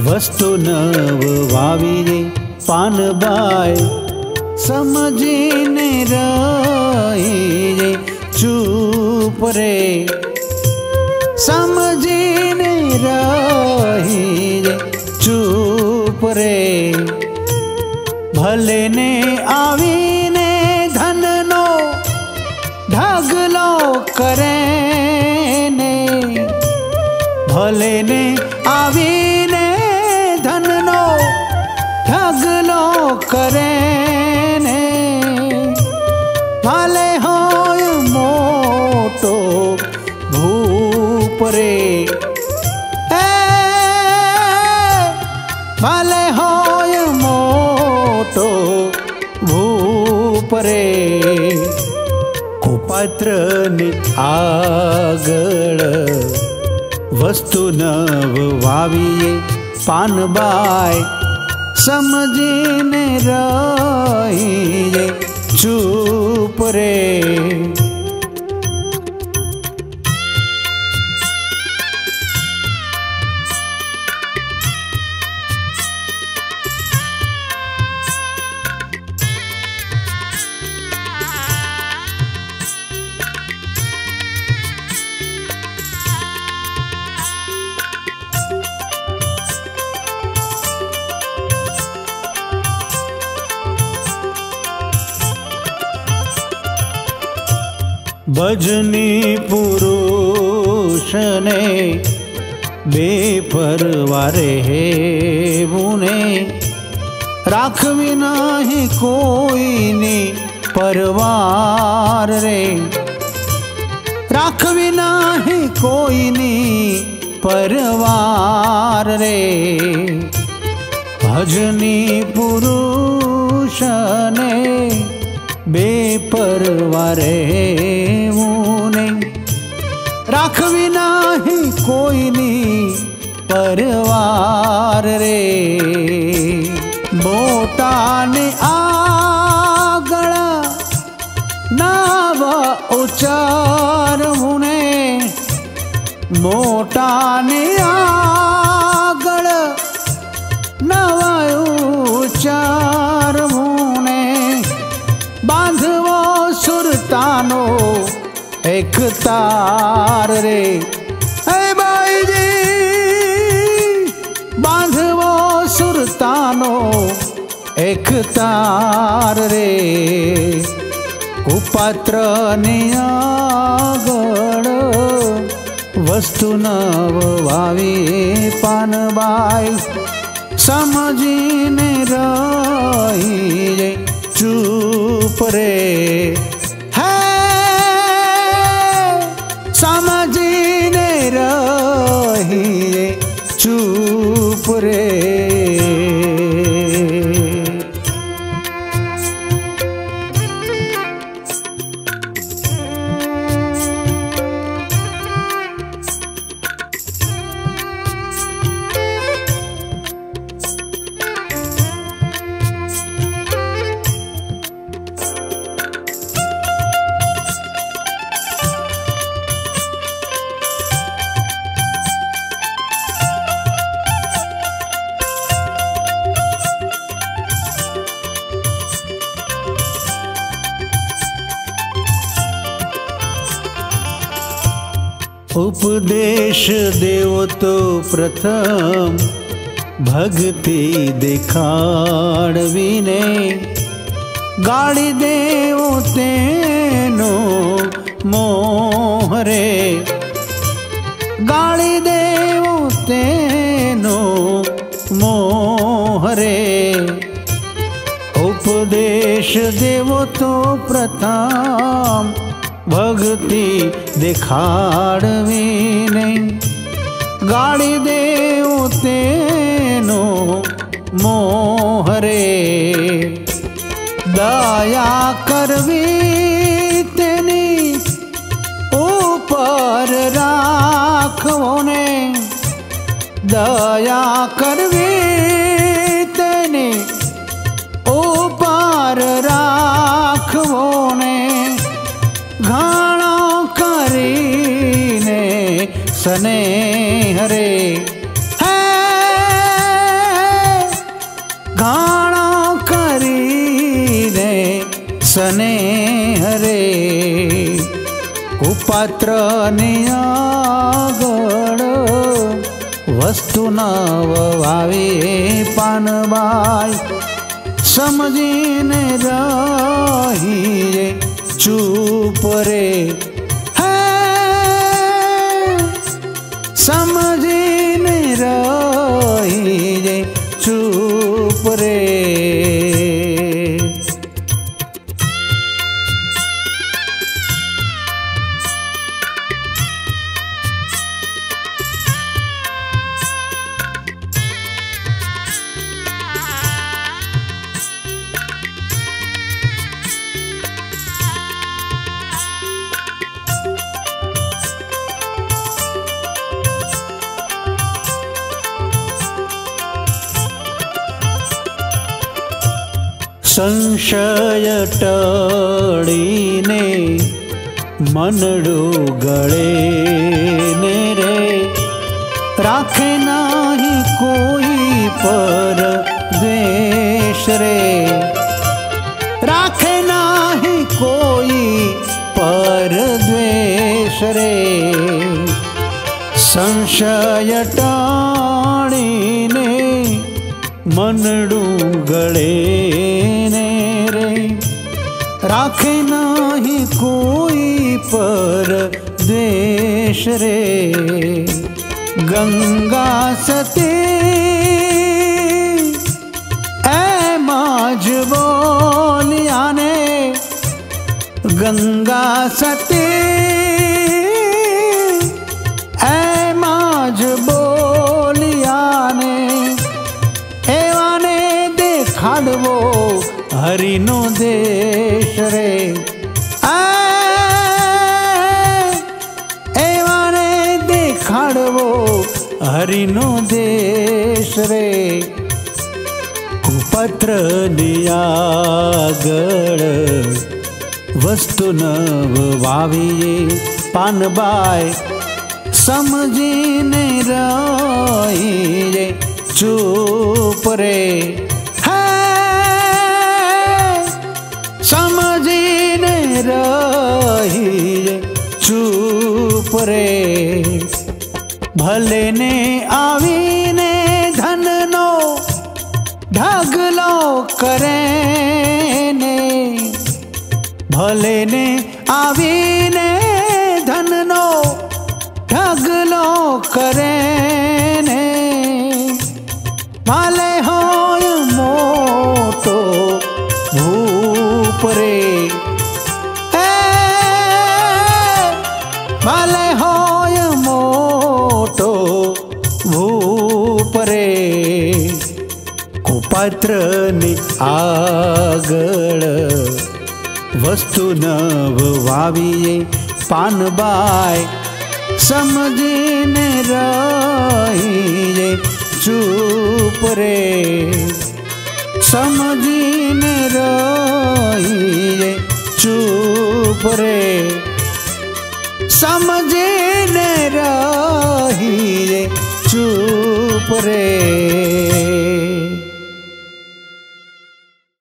વસ્તુ નવ વાવીએ પાનબાઈ સમજીને રહીએ ચૂપ રે સમજીને રહીએ ચૂપ રે ભલે ને આવીને ધનનો ઢગલો કરે ભલે ને આવીને ધનનો ઢગલો કરે ને ભલે હોય મોટો ભૂપ રે ભલે હોય મોટો ભૂપ રે કુપાત્રની આગળ વસ્તુ નવ વાવીએ પાનબાઈ સમજીને રહીએ ચૂપ રે ભજની પુરુષને બેપરવારે હેવુને રાખવી નહીં કોઈની પરવાર રે રાખવી નહીં કોઈની પરવાર રે ભજની પુરુષને બેપરવારે હેવુને રાખવી નહીં કોઈની પરવાર રે મોટાને આગળ નાવ ઉચ્ચારવું ને મોટાને આગળ નવ ઉચ્ચારવું ને બાંધવો સુરતાનો એક તાર રે હે બાઈજી બાંધવો સુરતાનો એક તાર રે કુપાત્રની આગળ વસ્તુ નવ વાવી પાનબાઈ સમજીને રહીએ ચૂપ રે હે સમજીને રહીએ ચૂપ રે उपदेश देवो तो प्रथम भक्ति देखाड़वीने गाड़ी देवो तेनो मोह रे गाड़ी देवो तेनो मोह रे उपदेश देवो तो प्रथम भक्ति देखाड़वीने गाड़ी देवो तेनो मोह रे दया करवी तेनी ऊपर राखवो ने दया करवी तेनी ऊपर राखवो ने घाणो करीने स्नेह रे है घाणो करीने स्नेह रे कुपात्र ने आगळ वस्तु नव वावे पानबाई समझीने रही चूप रे है समझीने रही चूप रे संशय टळीने मनडू गळे ने रे राखे नाही कोई पर द्वेष रे राखे नाही कोई पर द्वेष रे संशय टळीने मनडू गळे राखे नाही कोई पर द्वेष रे गंगा सती ऐ माज बोलिया ने गंगा सती ऐ माज बोलिया ने एवाने देखाड़वो हरिनो देश रे एवाने देखाड़वो हरिनो देश रे कुपत्र नियागळ वस्तु नव वावीए पानबाई समझीने रही चूप रे समझीने रही चूप रे भले ने आवीने धननो ढगलो करे ने भले ने आवीने धननो ढगलो करे ने भले होय मोटो भूप रे भले होय मोटो भूप रे कुपात्र ने आगळ वस्तु नव वावीए पानबाई समझीने रही चूप रे समझीने रही चूप रे समझीने रही चूप रे।